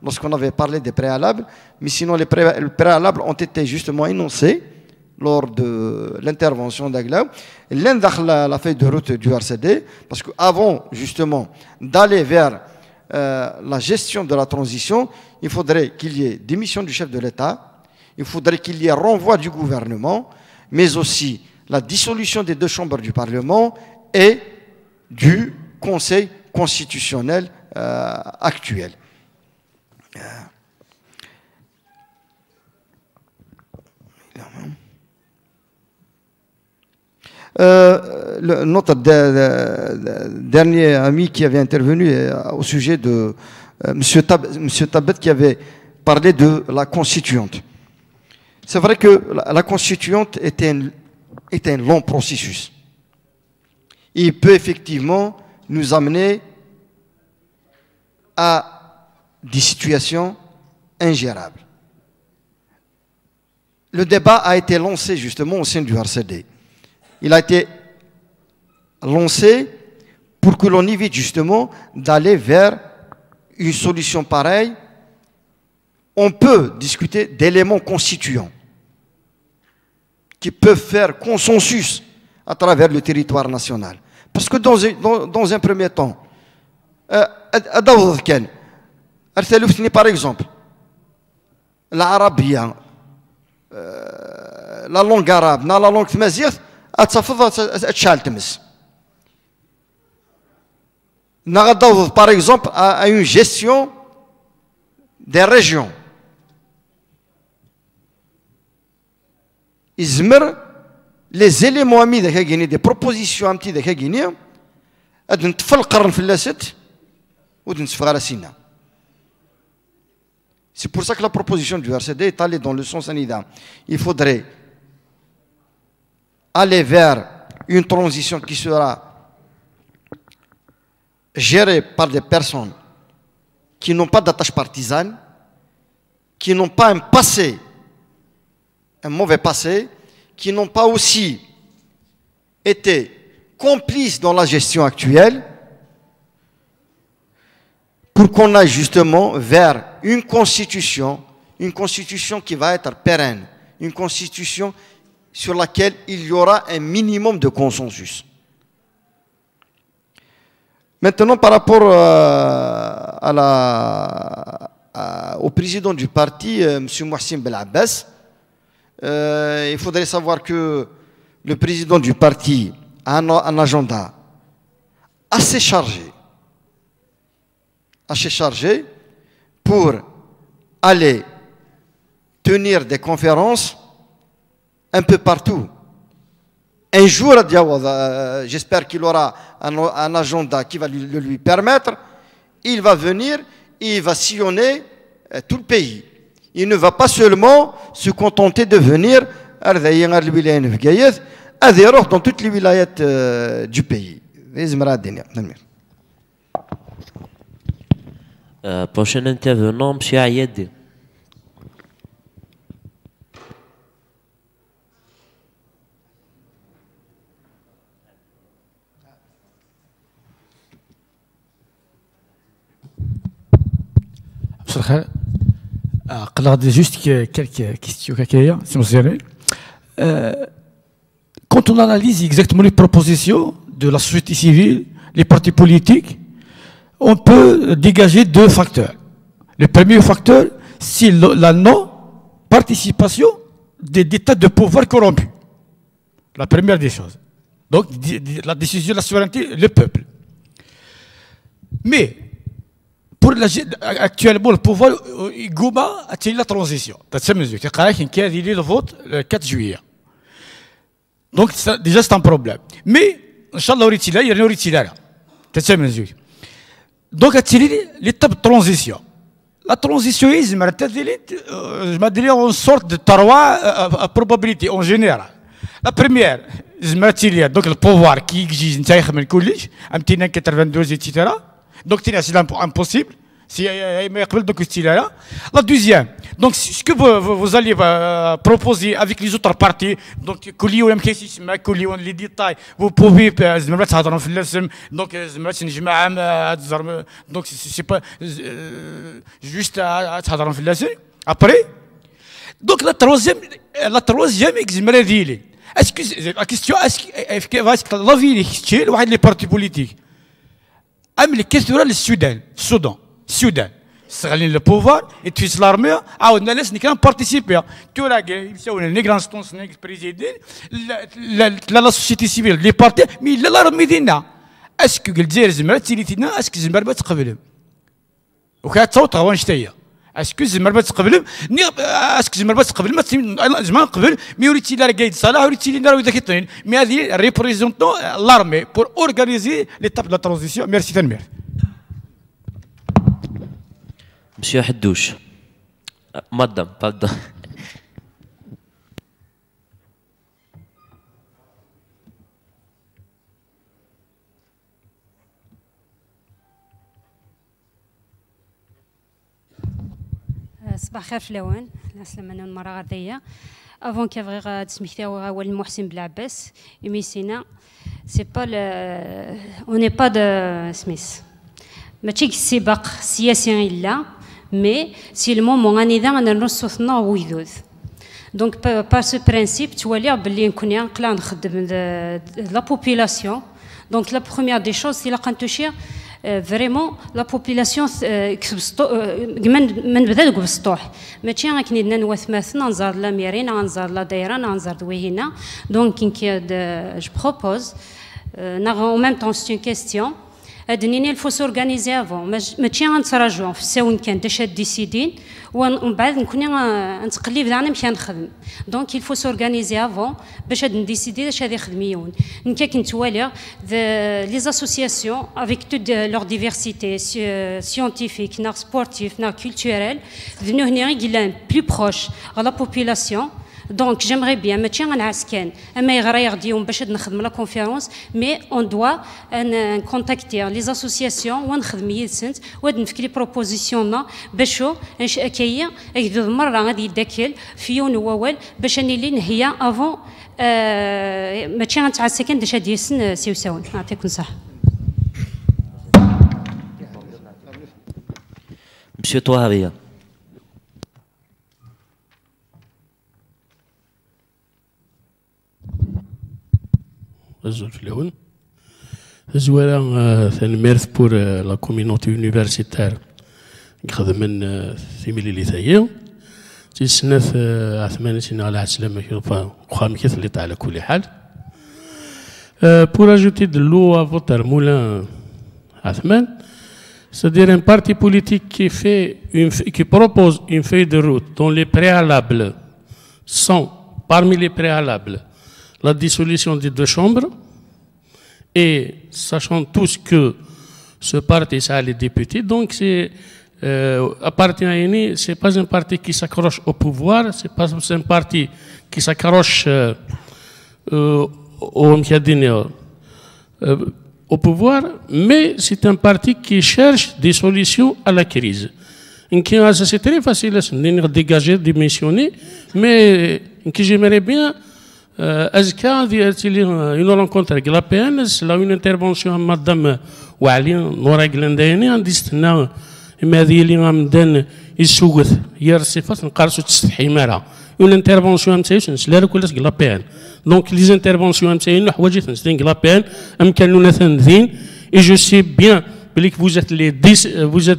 lorsqu'on avait parlé des préalables, mais sinon les préalables ont été justement énoncés lors de l'intervention d'Aglaou. L'un la feuille de route du RCD, parce qu'avant justement d'aller vers la gestion de la transition, il faudrait qu'il y ait démission du chef de l'État, il faudrait qu'il y ait renvoi du gouvernement, mais aussi la dissolution des deux chambres du Parlement et du Conseil constitutionnel actuel. Notre dernier ami qui avait intervenu au sujet de M. Tabet qui avait parlé de la constituante. C'est vrai que la constituante est un long processus. Il peut effectivement nous amener à des situations ingérables. Le débat a été lancé justement au sein du RCD. Il a été lancé pour que l'on évite justement d'aller vers une solution pareille. On peut discuter d'éléments constituants qui peuvent faire consensus à travers le territoire national. Parce que dans un premier temps, par exemple, l'arabien, la langue arabe, la langue tmazight, par exemple, à une gestion des régions. Izmer, les éléments amis des propositions amis de Guinée, c'est pour ça que la proposition du RCD est allée dans le sens sanitaire. Il faudrait aller vers une transition qui sera gérée par des personnes qui n'ont pas d'attache partisane, qui n'ont pas un passé, un mauvais passé, qui n'ont pas aussi été complices dans la gestion actuelle, pour qu'on aille justement vers une constitution qui va être pérenne, une constitution sur laquelle il y aura un minimum de consensus. Maintenant, par rapport au président du parti, M. Mohsin Belabbas, il faudrait savoir que le président du parti a un agenda assez chargé pour aller tenir des conférences un peu partout. Un jour, j'espère qu'il aura un agenda qui va lui permettre, il va venir, il va sillonner tout le pays. Il ne va pas seulement se contenter de venir dans toutes les wilayas du pays. Prochain intervenant, M. Ayed. juste quelques questions. Quand on analyse exactement les propositions de la société civile, les partis politiques, on peut dégager deux facteurs. Le premier facteur, c'est la non-participation des états de pouvoir corrompus. La première des choses. Donc, la décision de la souveraineté, le peuple. Mais, actuellement, le pouvoir, il gouma à la transition. Il y a le vote le 4 juillet. Donc, déjà, c'est un problème. Mais, Inch'Allah, il y a une donc, il y a l'étape de transition. La transition, je m'adresse à une sorte de trois probabilités en général. La première, donc le pouvoir qui exige un collège, un petit 92, etc. Donc, c'est impossible. La deuxième, donc ce que vous allez proposer avec les autres partis, donc les détails, vous pouvez donc donc c'est pas juste à après. Donc la troisième est-ce que la question est-ce que la vie est les partis politiques les questions le Soudan Soudan, c'est le pouvoir et tu es l'armée, on ne laisse ni participer. Tu as les grands instances, les présidents, la société civile, les partis, mais l'armée d'Ina. Est-ce que le Djer Zimmer, est-ce que Zimmer va te قبلهم؟ وكانت صوت غوان شتية. Est-ce que Zimmer va te قبلهم؟ est-ce que Zimmer va te قبلهم؟ ما زمان قبل ميوريتي لا قايد صلاح وريتي لا روي ذاك الطين. Mais هذه représente l'armée pour organiser l'étape de la transition. Merci Tanmer. Monsieur Haddouche. Madame, pardon. صباح الخير فلاوان السلام المره غاديه افون كيفغي تسميتاو اول محسن بالعباس يميسينا سي با اون ني با دو سميث ماشي السباق السياسي الا مي سي المومون غادي انا نرصوثنا ويدوز دونك با سو برينسيپ تولي بلي نكون نقلا نخدم لا بوبولاسيون دونك لا بروميير دي شوز سي لا كنتوشي فريمون لا بوبولاسيون من بدا دوك بالسطوح ماشي غاكني نواث مثلا نزار لا ميرين نزار لا دايره نزار دويهنا دونك كي جو بروبوز en même temps c'est une question il faut s'organiser avant ماشي غنتراجعوا في الساون كان داش ديسيدين ومن بعد نكون نتقلب انا مشي نخدم دونك il faut s'organiser avant باش نديسيدي اش غادي يخدميون نكا كنت والي les associations avec toute leur diversité scientifique نا sportive نا culturelle venus هنا غير plus proche à la population. Donc j'aimerais bien, ماشي غنعسكان اما يغرا يغديهم باش نخدم لا كونفيرونس مي اون دوا نكونتاكتي لي اسوسياسيون ونخدم يدسنت ونفك لي بروبوزيسيوننا باشو كايا هكذا مره غادي يداكل في يون ووال باش نلي نهيا افون ماشي غنتعسكان داش هاد يسن سيوساون نعطيكم صح. Monsieur Touharia. زويرة تنميرث بور لا كوميونيتي يونيفرسيتير خدمن ثيميلي لي ثايا تيسناف عثمان سينا على السلامة وخام كيف اللي على كل حال pour ajouter de l'eau à votre moulin Athman, c'est-à-dire un parti politique qui propose une feuille de route dont les préalables sont parmi les préalables la dissolution des deux chambres, et sachant tous que ce parti, ça a les députés, donc c'est appartient à une, c'est pas un parti qui s'accroche au pouvoir, c'est pas un parti qui s'accroche au pouvoir, mais c'est un parti qui cherche des solutions à la crise. C'est très facile de dégager, de démissionner, mais j'aimerais bien une rencontre avec la PNS, là une intervention à Madame Wali, Nora Glendani, en disant يسوقث هي الصفات نقارسو تستحي مالها اون انترفونسيون نتاعي تنسلا كل سقلا بيان دونك لي انترفونسيون نتاعي حوايج تنسلين قلا بيان امكاننا ثنذين اي جو سي بيان بليك فوزات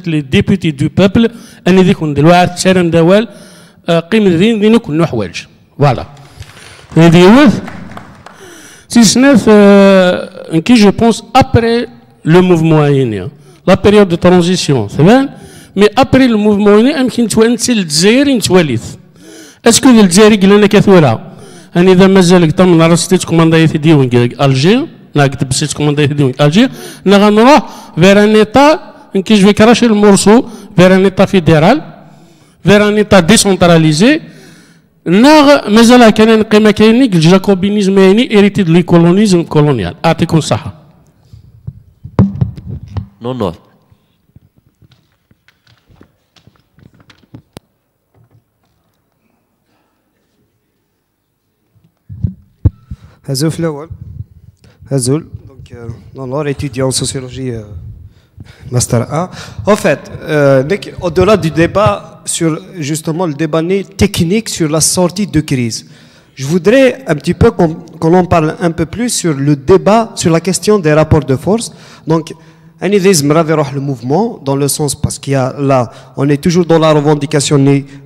لي ديبوتي دو بوبل اني ذيكون دلوقتي تسالم دوال قيم ذين كل حوايج فوالا هذه هو si ce n'est qui je pense après le mouvement haïnien, la période de transition, c'est vrai, mais après le mouvement haïnien, يمكن توانسل الجزائر نتواليث. اسكو الجزائر قلنا كثورة أنا إذا مازال كتم رستيت كوماندايت ديون ألجير ناقد بسيت كوماندايت ديون ألجير نغنروح vers un état كي جو كراشي المورسو vers un état fédéral vers un état décentralisé ناغ مازال كان قيمة كايني الجاكوبينيزم يعني إريتي دو ليكولونيزم كولونيال أعطيكم الصحة. Non. Hazoul Flawal. Hazoul, donc non, étudiant en sociologie Master 1. En fait, au-delà du débat sur justement le débat technique sur la sortie de crise, je voudrais un petit peu qu'on en parle un peu plus sur le débat sur la question des rapports de force. Donc, le mouvement dans le sens parce qu'il y a là, on est toujours dans la revendication,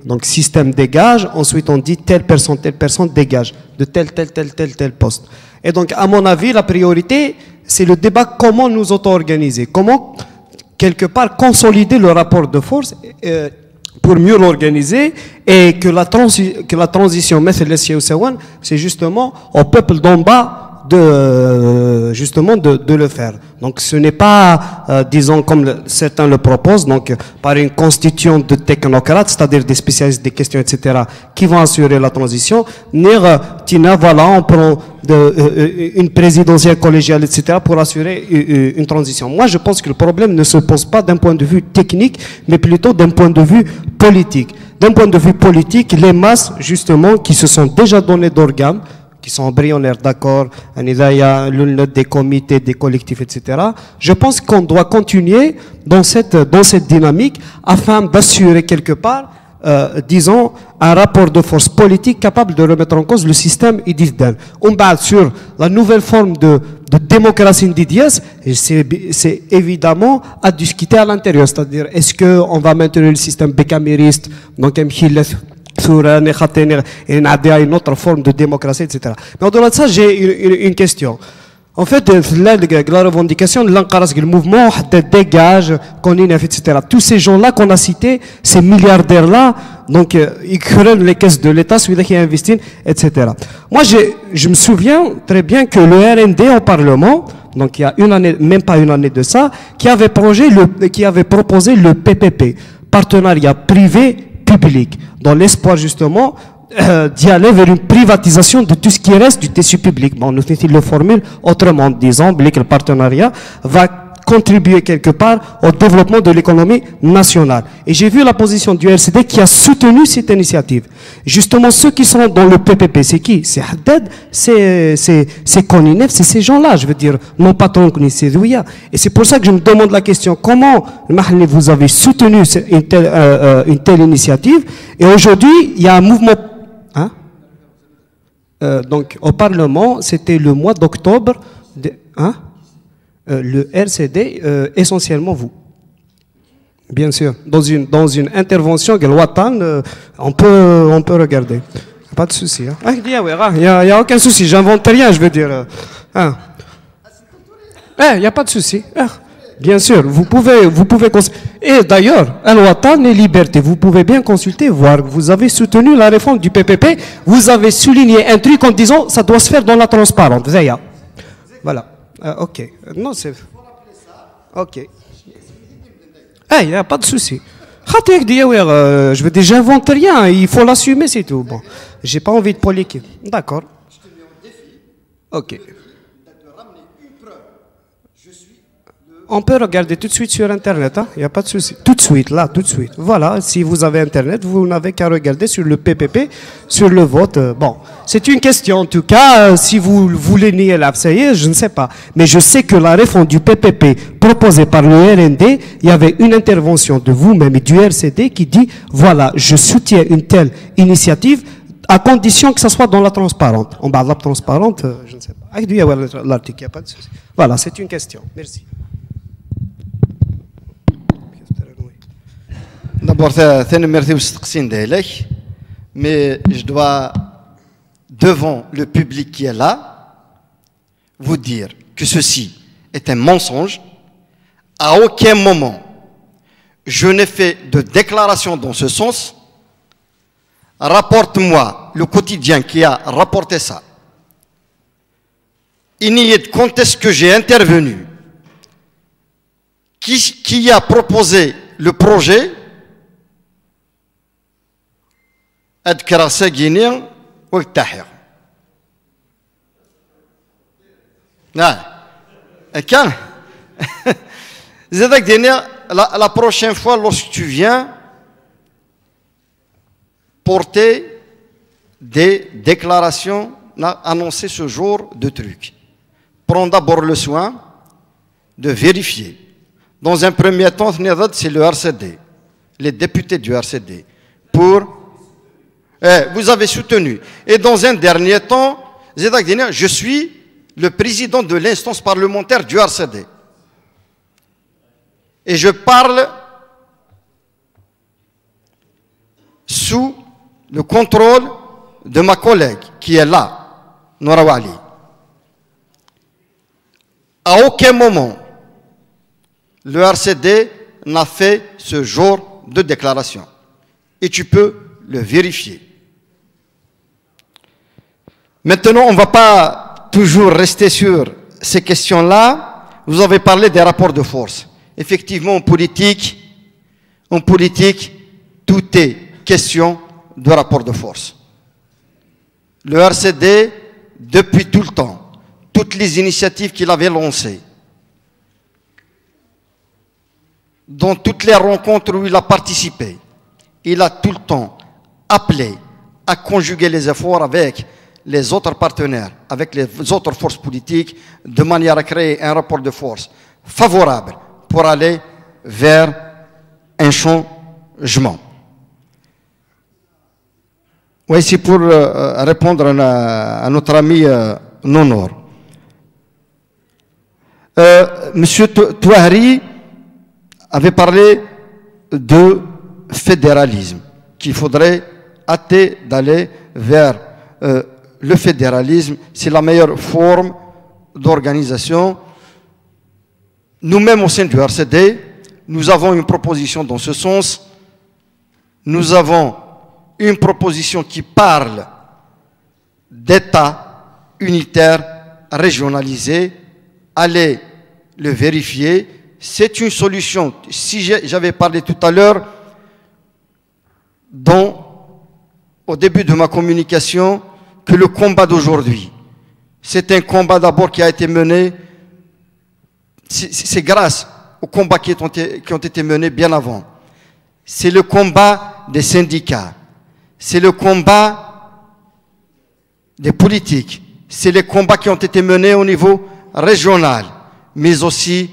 donc système dégage, ensuite on dit telle personne dégage de tel poste. Et donc à mon avis, la priorité, c'est le débat comment nous auto-organiser, comment quelque part consolider le rapport de force pour mieux l'organiser et que la transition, c'est justement au peuple d'en bas de le faire. Donc ce n'est pas, disons comme certains le proposent, donc par une constitution de technocrates, c'est-à-dire des spécialistes des questions, etc., qui vont assurer la transition. Voilà, on prend une présidentielle collégiale, etc., pour assurer une transition. Moi, je pense que le problème ne se pose pas d'un point de vue technique, mais plutôt d'un point de vue politique. D'un point de vue politique, les masses, justement, qui se sont déjà données d'organes, qui sont embryonnaires, d'accord, il y a des comités, des collectifs, etc. Je pense qu'on doit continuer dans cette dynamique afin d'assurer quelque part, disons, un rapport de force politique capable de remettre en cause le système IDISDEN. On parle sur la nouvelle forme de démocratie IDIS, et c'est évidemment à discuter à l'intérieur, c'est-à-dire est-ce qu'on va maintenir le système bicamiriste, donc une autre forme de démocratie, etc. Mais au-delà de ça, j'ai une question. En fait, la revendication de le mouvement dégage, etc. Tous ces gens-là qu'on a cités, ces milliardaires-là, donc ils créent les caisses de l'État, celui-là qui investit, etc. Moi, je me souviens très bien que le RND au Parlement, donc il y a une année, même pas une année de ça, qui avait proposé le PPP, partenariat privé-public, dans l'espoir justement d'y aller vers une privatisation de tout ce qui reste du tissu public. Bon, nous le formule autrement, disons que le partenariat va contribuer quelque part au développement de l'économie nationale. Et j'ai vu la position du RCD qui a soutenu cette initiative. Justement, ceux qui sont dans le PPP, c'est qui? C'est Haddad, c'est Koninef, c'est ces gens-là, je veux dire, non pas Tronc ni Sedouia. Et c'est pour ça que je me demande la question, comment vous avez soutenu une telle initiative? Et aujourd'hui, il y a un mouvement... Hein? Donc, au Parlement, c'était le mois d'octobre... Hein? Le RCD, essentiellement vous. Bien sûr, dans une intervention, on peut regarder. Pas de souci. Il n'y a aucun souci, j'invente rien, je veux dire. Il n'y a pas de souci. Bien sûr, vous pouvez et d'ailleurs, Al-Watan et Liberté, vous pouvez bien consulter, voir. Vous avez soutenu la réforme du PPP, vous avez souligné un truc en disant ça doit se faire dans la transparence. Voilà. Ok. Non, c'est... Ok. Il n'y a pas de souci. Je veux dire, j'invente rien, il faut l'assumer, c'est tout. Bon, j'ai pas envie de polémiquer. D'accord. Je te mets en défi. Ok. On peut regarder tout de suite sur Internet, il n'y a pas de souci. Tout de suite, là, tout de suite. Voilà, si vous avez Internet, vous n'avez qu'à regarder sur le PPP, sur le vote. Bon, c'est une question en tout cas. Si vous voulez nier l'absaïe, je ne sais pas. Mais je sais que la réforme du PPP proposée par le RND, il y avait une intervention de vous-même et du RCD qui dit, voilà, je soutiens une telle initiative à condition que ça soit dans la transparente. En bas de la transparente, je ne sais pas. Il doit y avoir l'article, il n'y a pas de souci. Voilà, c'est une question. Merci. D'abord, merci, mais je dois, devant le public qui est là, vous dire que ceci est un mensonge. À aucun moment, je n'ai fait de déclaration dans ce sens. Rapporte-moi le quotidien qui a rapporté ça. Il n'y est quand est-ce que j'ai intervenu, qui a proposé le projet. أذكر ساقيني والتحير نعم كان زادك ديني la prochaine fois lorsque tu viens porter des déclarations annoncer ce genre de trucs, prends d'abord le soin de vérifier. Dans un premier temps c'est le RCD, les députés du RCD pour vous avez soutenu. Et dans un dernier temps, je suis le président de l'instance parlementaire du RCD. Et je parle sous le contrôle de ma collègue qui est là, Noura Wali. À aucun moment, le RCD n'a fait ce genre de déclaration. Et tu peux le vérifier. Maintenant, on ne va pas toujours rester sur ces questions-là. Vous avez parlé des rapports de force. Effectivement, en politique, tout est question de rapport de force. Le RCD, depuis tout le temps, toutes les initiatives qu'il avait lancées, dans toutes les rencontres où il a participé, il a tout le temps appelé à conjuguer les efforts avec les autres partenaires, avec les autres forces politiques, de manière à créer un rapport de force favorable pour aller vers un changement. Oui, c'est pour répondre à notre ami Nonor. Monsieur Touahri avait parlé de fédéralisme, qu'il faudrait hâter d'aller vers le fédéralisme, c'est la meilleure forme d'organisation. Nous-mêmes au sein du RCD, nous avons une proposition dans ce sens. Nous avons une proposition qui parle d'État unitaire régionalisé. Allez le vérifier. C'est une solution. Si j'avais parlé tout à l'heure, au début de ma communication, que le combat d'aujourd'hui, c'est un combat d'abord qui a été mené, c'est grâce aux combats qui ont été menés bien avant. C'est le combat des syndicats, c'est le combat des politiques, c'est les combats qui ont été menés au niveau régional, mais aussi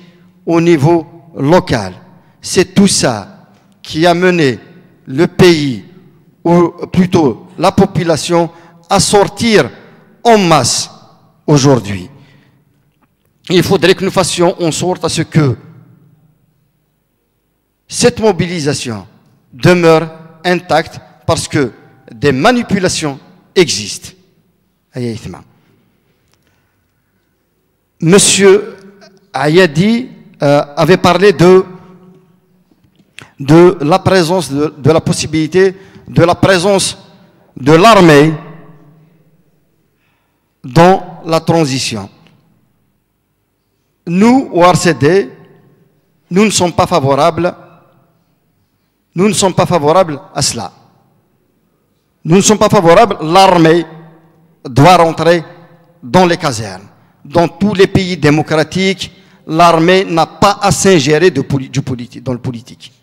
au niveau local. C'est tout ça qui a mené le pays, ou plutôt la population, à sortir en masse aujourd'hui. Il faudrait que nous fassions en sorte à ce que cette mobilisation demeure intacte parce que des manipulations existent. Monsieur Ayadi avait parlé de la présence, de la possibilité de la présence de l'armée dans la transition. Nous, au RCD, nous ne sommes pas favorables à cela. Nous ne sommes pas favorables, l'armée doit rentrer dans les casernes. Dans tous les pays démocratiques, l'armée n'a pas à s'ingérer dans le politique.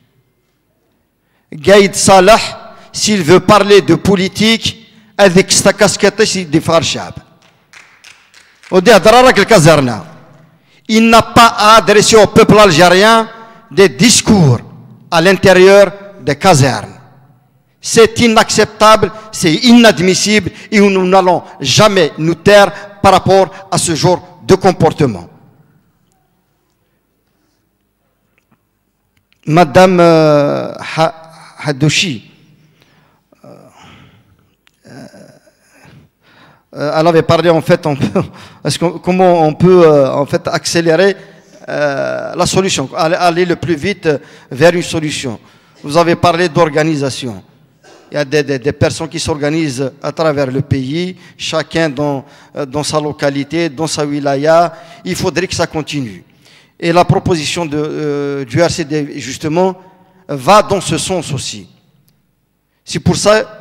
Gaïd Salah, s'il veut parler de politique, avec sa casquette, c'est des frères Chab. Il n'a pas à adresser au peuple algérien des discours à l'intérieur des casernes. C'est inacceptable, c'est inadmissible et nous n'allons jamais nous taire par rapport à ce genre de comportement. Madame Hadouchi, elle avait parlé en fait, comment on peut en fait accélérer la solution, aller le plus vite vers une solution. Vous avez parlé d'organisation. Il y a des personnes qui s'organisent à travers le pays, chacun dans sa localité, dans sa wilaya. Il faudrait que ça continue. Et la proposition du RCD, justement, va dans ce sens aussi. C'est pour ça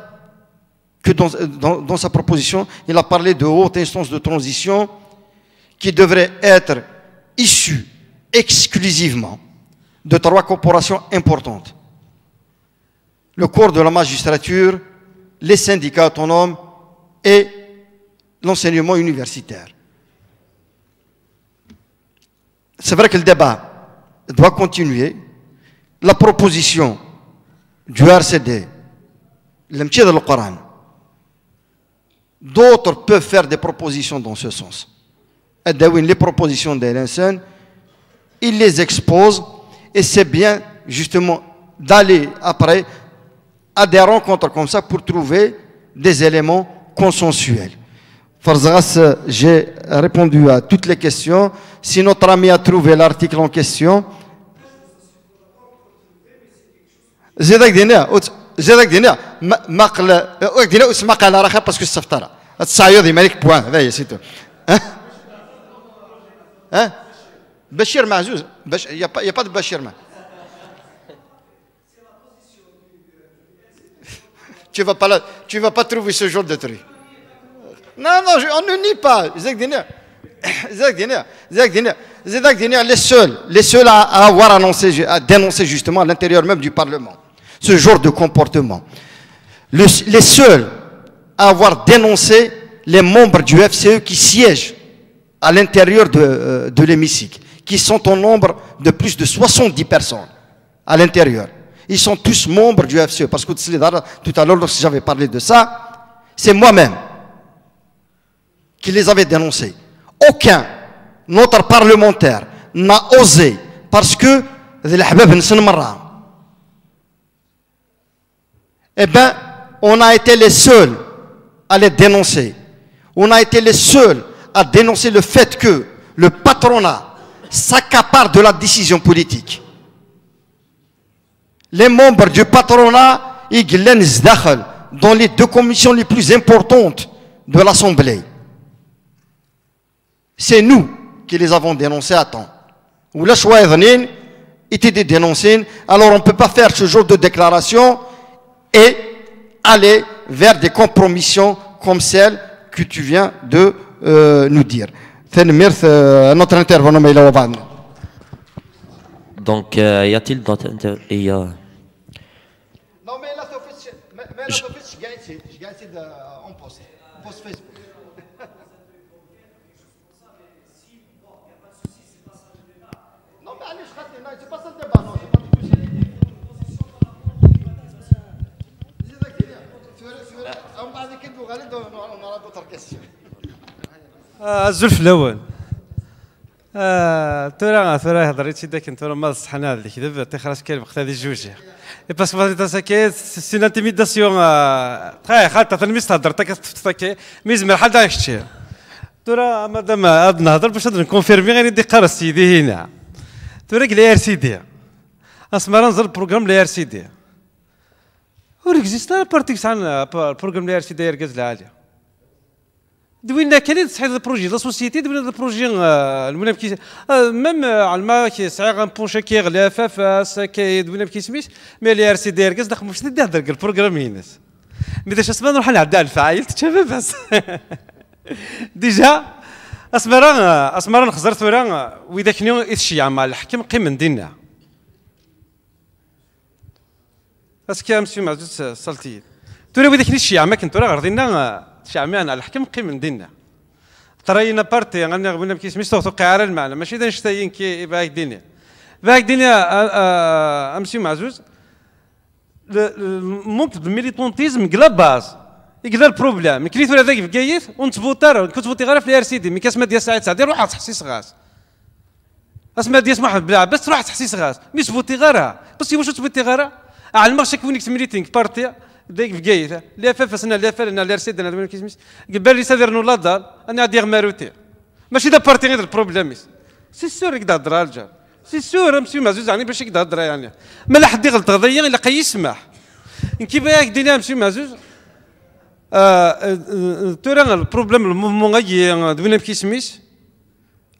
que dans sa proposition, il a parlé de haute instance de transition qui devrait être issue exclusivement de 3 corporations importantes. Le corps de la magistrature, les syndicats autonomes et l'enseignement universitaire. C'est vrai que le débat doit continuer. La proposition du RCD, l'amitié de le Coran, d'autres peuvent faire des propositions dans ce sens. Les propositions de l'INSEN, ils les exposent et c'est bien justement d'aller après à des rencontres comme ça pour trouver des éléments consensuels. Farzas, j'ai répondu à toutes les questions. Si notre ami a trouvé l'article en question, زيدك دينا مقل دينا اسمع قال راه باسكو السفطره التصايد مالك بوان هذا سيتو ها بشير معزوز يا با دو بشير ما tu vas pas trouver ce genre de truc. Non, on ne nie pas. Les seuls à avoir annoncé, à dénoncer justement à l'intérieur même du Parlement ce genre de comportement. Les seuls à avoir dénoncé les membres du FCE qui siègent à l'intérieur de l'hémicycle, qui sont au nombre de plus de 70 personnes à l'intérieur. Ils sont tous membres du FCE. Parce que tout à l'heure, lorsque j'avais parlé de ça, c'est moi-même qui les avait dénoncés. Aucun notre parlementaire n'a osé, parce que eh bien, on a été les seuls à les dénoncer. On a été les seuls à dénoncer le fait que le patronat s'accapare de la décision politique. Les membres du patronat, ils dans les 2 commissions les plus importantes de l'Assemblée. C'est nous qui les avons dénoncés à temps. Ou la choix étaient des dénoncés. Alors on ne peut pas faire ce genre de déclaration et aller vers des compromissions comme celle que tu viens de nous dire. Notre intervenant, donc, y a-t-il d'autres interventions? Non, mais là, je gagne en post Facebook. Non, mais allez, c'est pas ça le débat, non, c'est pas du tout ça. On aura d'autres questions. الزلف الاول ترى هضريتي داك انت ما صحنا هذا كذا تخرج كلمه هذه جوج باسكو فاضي ساكي سي انتيميداسيون تري خاطر تلميذ تهضر تاكي ميزمر حال داك الشيء ترى مادام هاد نهضر باش نكونفيرمي غير يدي قرا سيدي هنا ترى لي ار سي دي اسمع نزل بروغرام لي ار سي دي وريكزيستا بارتيك تاع بروغرام لي ار سي دي ركز العاليه دوينا كاين تصحيح البروجي لا سوسيتي دوينا البروجي المنام كي ميم علما كي صعيغ ان بونشا كي غلاف فاس كي دوينا كي سميت مي لي ار سي دي ركز داخل مش تهضر البروغرام هينس مي داش اسمع نروح نعدى الفعايل تشافى بس ديجا اسمرا نخزر ثورا واذا كنيو الشيعة مع الحكم قيم من ديننا اسكي مسيو معزوز سالتي تورا واذا كني الشيعة ما كنت غير دينا الشيعة على الحكم قيم من ديننا ترينا بارتي غني قبلنا كيسميش توقع على المعنى ماشي اذا نشتاين كي باك دينيا باك دينيا مسيو معزوز ممكن الميليتونتيزم كلا باز يقدر البروبليم كليت ولا ذاك بكايث ونتفوتر كنت فوتي غير في الار سي دي مي كاسما ديال سعيد سعدي روح تحسيس غاز اسماء ديال محمد بلا بس تروح تحسيس غاز مي تفوتي غير بس واش تفوتي غير على المارشي كونيكت ميليتينغ بارتي ذاك بكايث لا فافسنا لا فالنا الار سي دي انا كيسميس قبل لي سافير نو لا دال انا دير ماروتي ماشي دا بارتي غير البروبليم سي سور يقدر هضر الرجال سي سور مسيو معزوز يعني باش يقدر هضر يعني ما لا حد يغلط غضيا الا قي يسمح كي باك دينا مسيو معزوز تورا البروبليم الموفمون غي دوينا كيسميس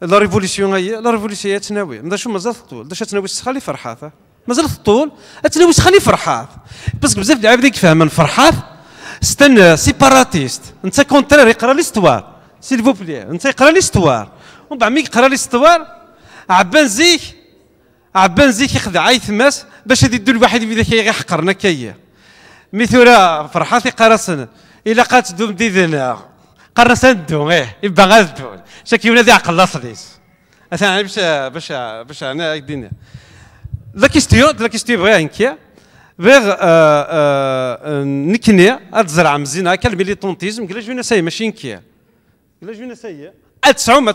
لا ريفوليسيون لا ريفوليسيون تناوي مازال شو مازال الطول باش تناوي تخلي فرحات مازال الطول تناوي تخلي فرحات باسكو بزاف د العباد ديك فاهمين فرحات ستن سيباراتيست انت كونترير يقرا ليستوار سيل فو بلي انت يقرا ليستوار ومن بعد مي يقرا ليستوار عبان زيك يخدع عيثماس باش يدو الواحد اذا كيحقرنا كايا ميثورا فرحاتي قرصن الا قات دوم ديدنا قرصن دوم يبقى غادون شكي ولادي عقل لاصليس انا باش انا الدنيا لا كيستيون بغا انكيا بغ نكني اتزرع مزيان هكا الميليتونتيزم قال جونا ساي ماشي انكيا قال جونا ساي اتسعوم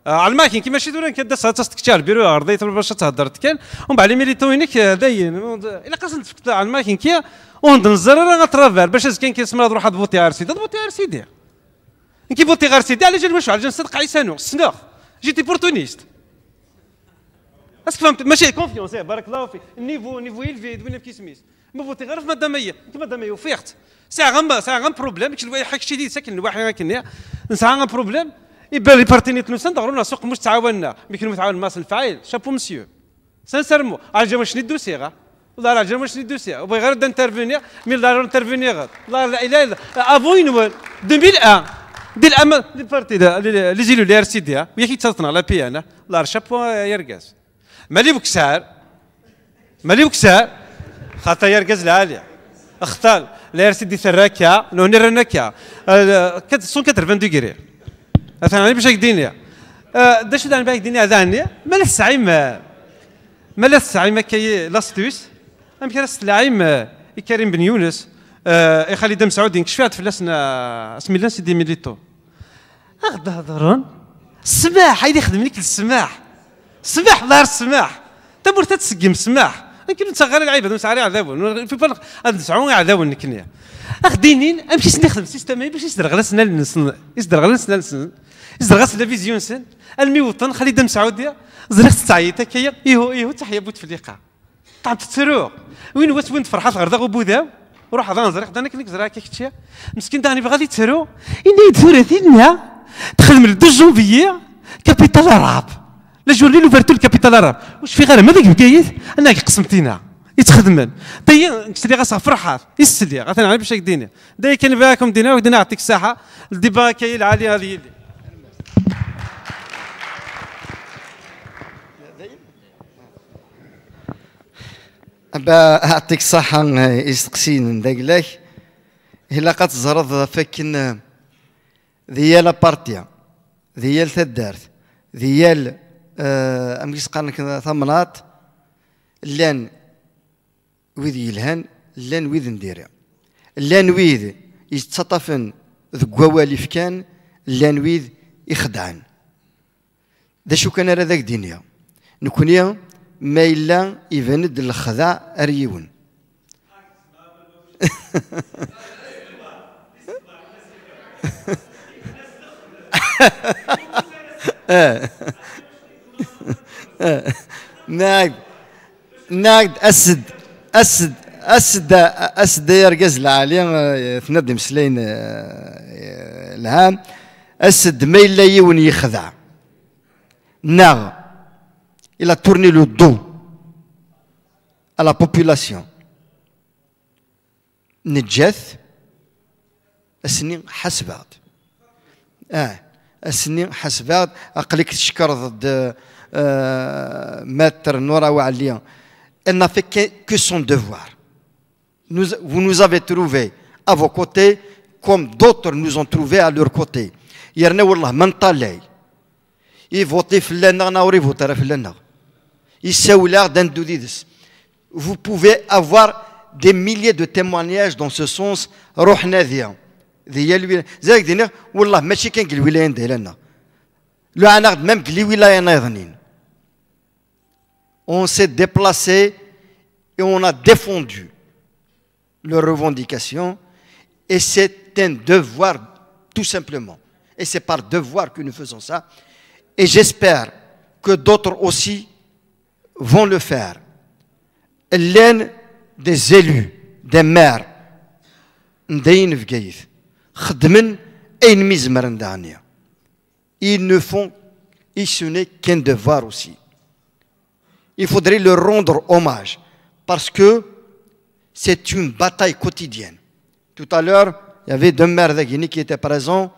على الماكين كيما شي دوران كداس تستكتشار بيرو ارضيت باش تهضر كان ومن بعد ميليتوينك داين الا قاصد تفكت على الماكين كيا وننزل راه غترافير باش كان كيسمى روح تفوتي ار سي تفوتي ار سي دي كي فوتي غير سيدي على جال واش على جال صدق عيسانو السناخ جيتي بورتونيست اسك فهمت ماشي كونفيونس بارك الله فيك النيفو يلفي دوينا كيسميس ما فوتي غير في مداميه انت مداميه وفيخت ساعه غام بروبليم كل واحد حكشي دي ساكن الواحد كنيا ساعه غام بروبليم يبان لي بارتيني تنوسن دغرونا سوق مش تعاوننا مي كنا متعاون ماس الفعيل شابو مسيو سانسيرمون على جال واش ندو سيغا والله على جال واش ندو سيغا وبغي غير انترفينير مي لا انترفينير لا اله الا افوين 2001 دي الامل لي بارتي لي زيلو لي ار سي دي ويا كي تصلتنا لا بي انا لا شابو يرقاس مالي بكسار خاطر يرقاز العاليه اختار لا ار سي دي ثراكا لو نرنكا 182 ديغري مثلا باش هكدينيا داش دان باك دينيا ذاني مال السعيم كي لاستوس ام كراس العيم كريم بن يونس يخلي دم سعودي كشفات فلاسنا اسمي الله سيدي ميليتو غدا هضرون السماح هيدي يخدم لك السماح السماح الله السماح تبور تتسقم السماح يمكن نصغر العيب هذا مسعري عذابون في بالك نسعون عذابون نكنيا اخدينين امشي نخدم سيستم باش يصدر غلسنا يصدر فيزيون سن الميوطن خلي دم سعوديه زرخت تعيط هكايا ايهو تحيا بوت فليقه طعم تتسرو وين وين فرحات غردا غبوذا وروح هذا نزرق دانك لك زراك كتشي مسكين داني بغا يتسرو اني يدور دينا تخدم ل 2 جونفيي كابيتال عرب لا جورني لوفرتو الكابيتال عرب واش في غير هذاك بكايت انا قسمتينا يتخدمن دايا نشري غا فرحات يسلي غا تنعرف باش هكدينا دايا كان باكم دينا ودنا نعطيك الساحه الديبا كاين العاليه هذه أعطيك الصحة يستقسين داكلاك إلا قد زرد فكن ديال بارتيا ديال تدارت ديال أمكيس قالك ثمنات لان ويذ يلهان لان ويذ نديرها لان ويذ يتسطفن ذك والي فكان لان ويذ يخدعن دا شو كان راه ذاك دينيا نكونيا ما إلا يفند الخداع أريون ناقد أسد يرقز العالي تندم سلين الهام أسد ما إلا يون يخدع ناغ il a tourné le dos à la population. نجاث السنين حسبات السنين حسبات أقلك تشكر ضد maître Nora Oualia. Elle n'a fait que son devoir. Vous nous avez trouvés à vos côtés comme d'autres nous ont trouvés à leur côté. Yerna wallah man talay. Il votait flana na ori votera flana. Il s'aoular d'un doudides. Vous pouvez avoir des milliers de témoignages dans ce sens. روحنا ذيا ذيا زاك دينا والله ماشي كان الولايه ديالنا لو انا même les wilayas نايضنين. On s'est déplacé et on a défendu leurs revendications et c'est un devoir tout simplement. Et c'est par devoir que nous faisons ça. Et j'espère que d'autres aussi vont le faire. L'un des élus, des maires, ils ne font, et ce n'est qu'un devoir aussi. Il faudrait leur rendre hommage parce que c'est une bataille quotidienne. Tout à l'heure, il y avait deux maires de Guinée qui étaient présents.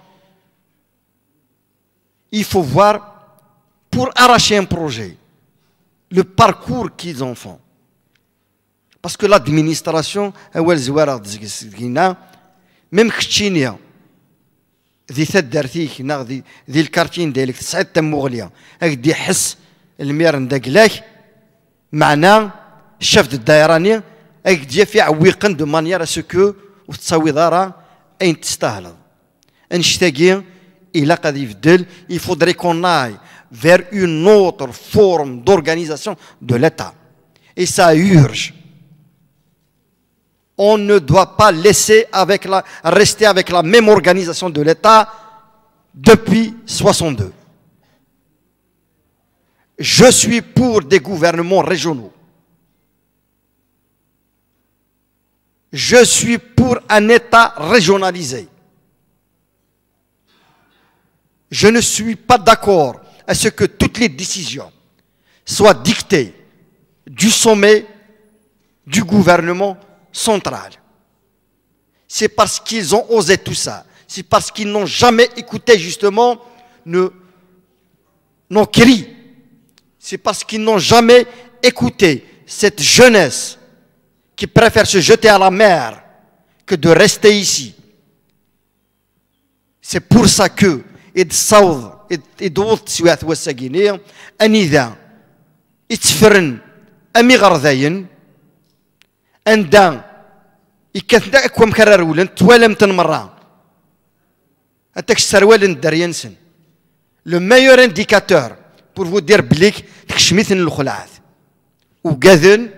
Il faut voir, pour arracher un projet, le parcours qu'ils en font. Parce que l'administration, même Kchinia, ذي ثدرتيك ذي الكارتين ديالك تسعد تموغليا هاك دي حس المير ندقلاك معنا الشاف الدايراني هاك دي في عويقن دو مانيير اسكو وتساوي دارا اين تستاهل نشتاقي الى قد يفدل il faudrait qu'on aille vers une autre forme d'organisation de l'État et ça urge. On ne doit pas laisser rester avec la même organisation de l'État depuis 62. Je suis pour des gouvernements régionaux. Je suis pour un État régionalisé. Je ne suis pas d'accord à ce que toutes les décisions soient dictées du sommet du gouvernement central. C'est parce qu'ils ont osé tout ça. C'est parce qu'ils n'ont jamais écouté justement nos cris. C'est parce qu'ils n'ont jamais écouté cette jeunesse qui préfère se jeter à la mer que de rester ici. C'est pour ça que الصوت يضوط سوات والساقينية أنذا يتفرن أمي غرذاين أندا يكثنا أكوام كرارولن توالم تنمرا أتاك السروال دريانسن le meilleur indicateur pour vous dire بليك تكشميثن الخلعات وقاذن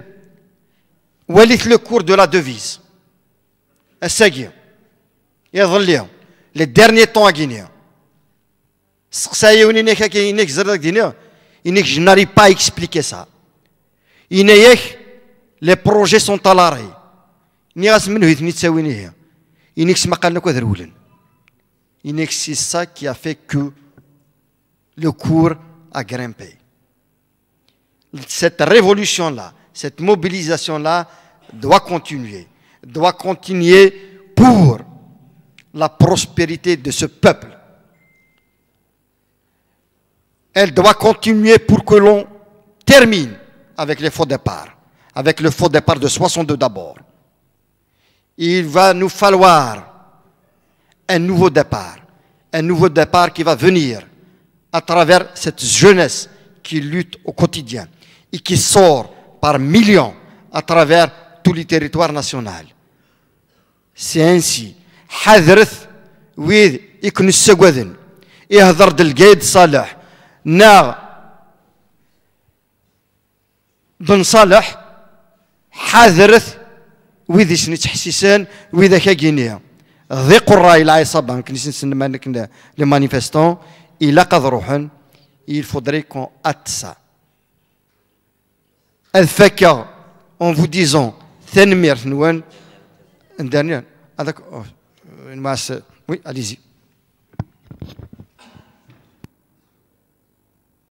وليت le cours de la devise الساقية يظل ليهم les derniers temps à Guinée. Je n'arrive pas à expliquer ça. Les projets sont à l'arrêt. C'est ça qui a fait que le cours a grimpé. Cette révolution-là, cette mobilisation-là doit continuer pour la prospérité de ce peuple. Elle doit continuer pour que l'on termine avec les faux départs, avec le faux départ de 62 d'abord. Il va nous falloir un nouveau départ qui va venir à travers cette jeunesse qui lutte au quotidien et qui sort par millions à travers tous les territoires nationaux. C'est ainsi. حذرث ويد يكون السقوذن يهضر دلقيد صالح نا بن صالح حذرث ويد شنو تحسيسان ويدا كاكينيا ضيق الراي العصابه كنيس نسمى لي مانيفيستون الى قد روحن il faudrait qu'on hâte ça. الفكا en vous disant ثنمير نوان dernier avec oui allez-y.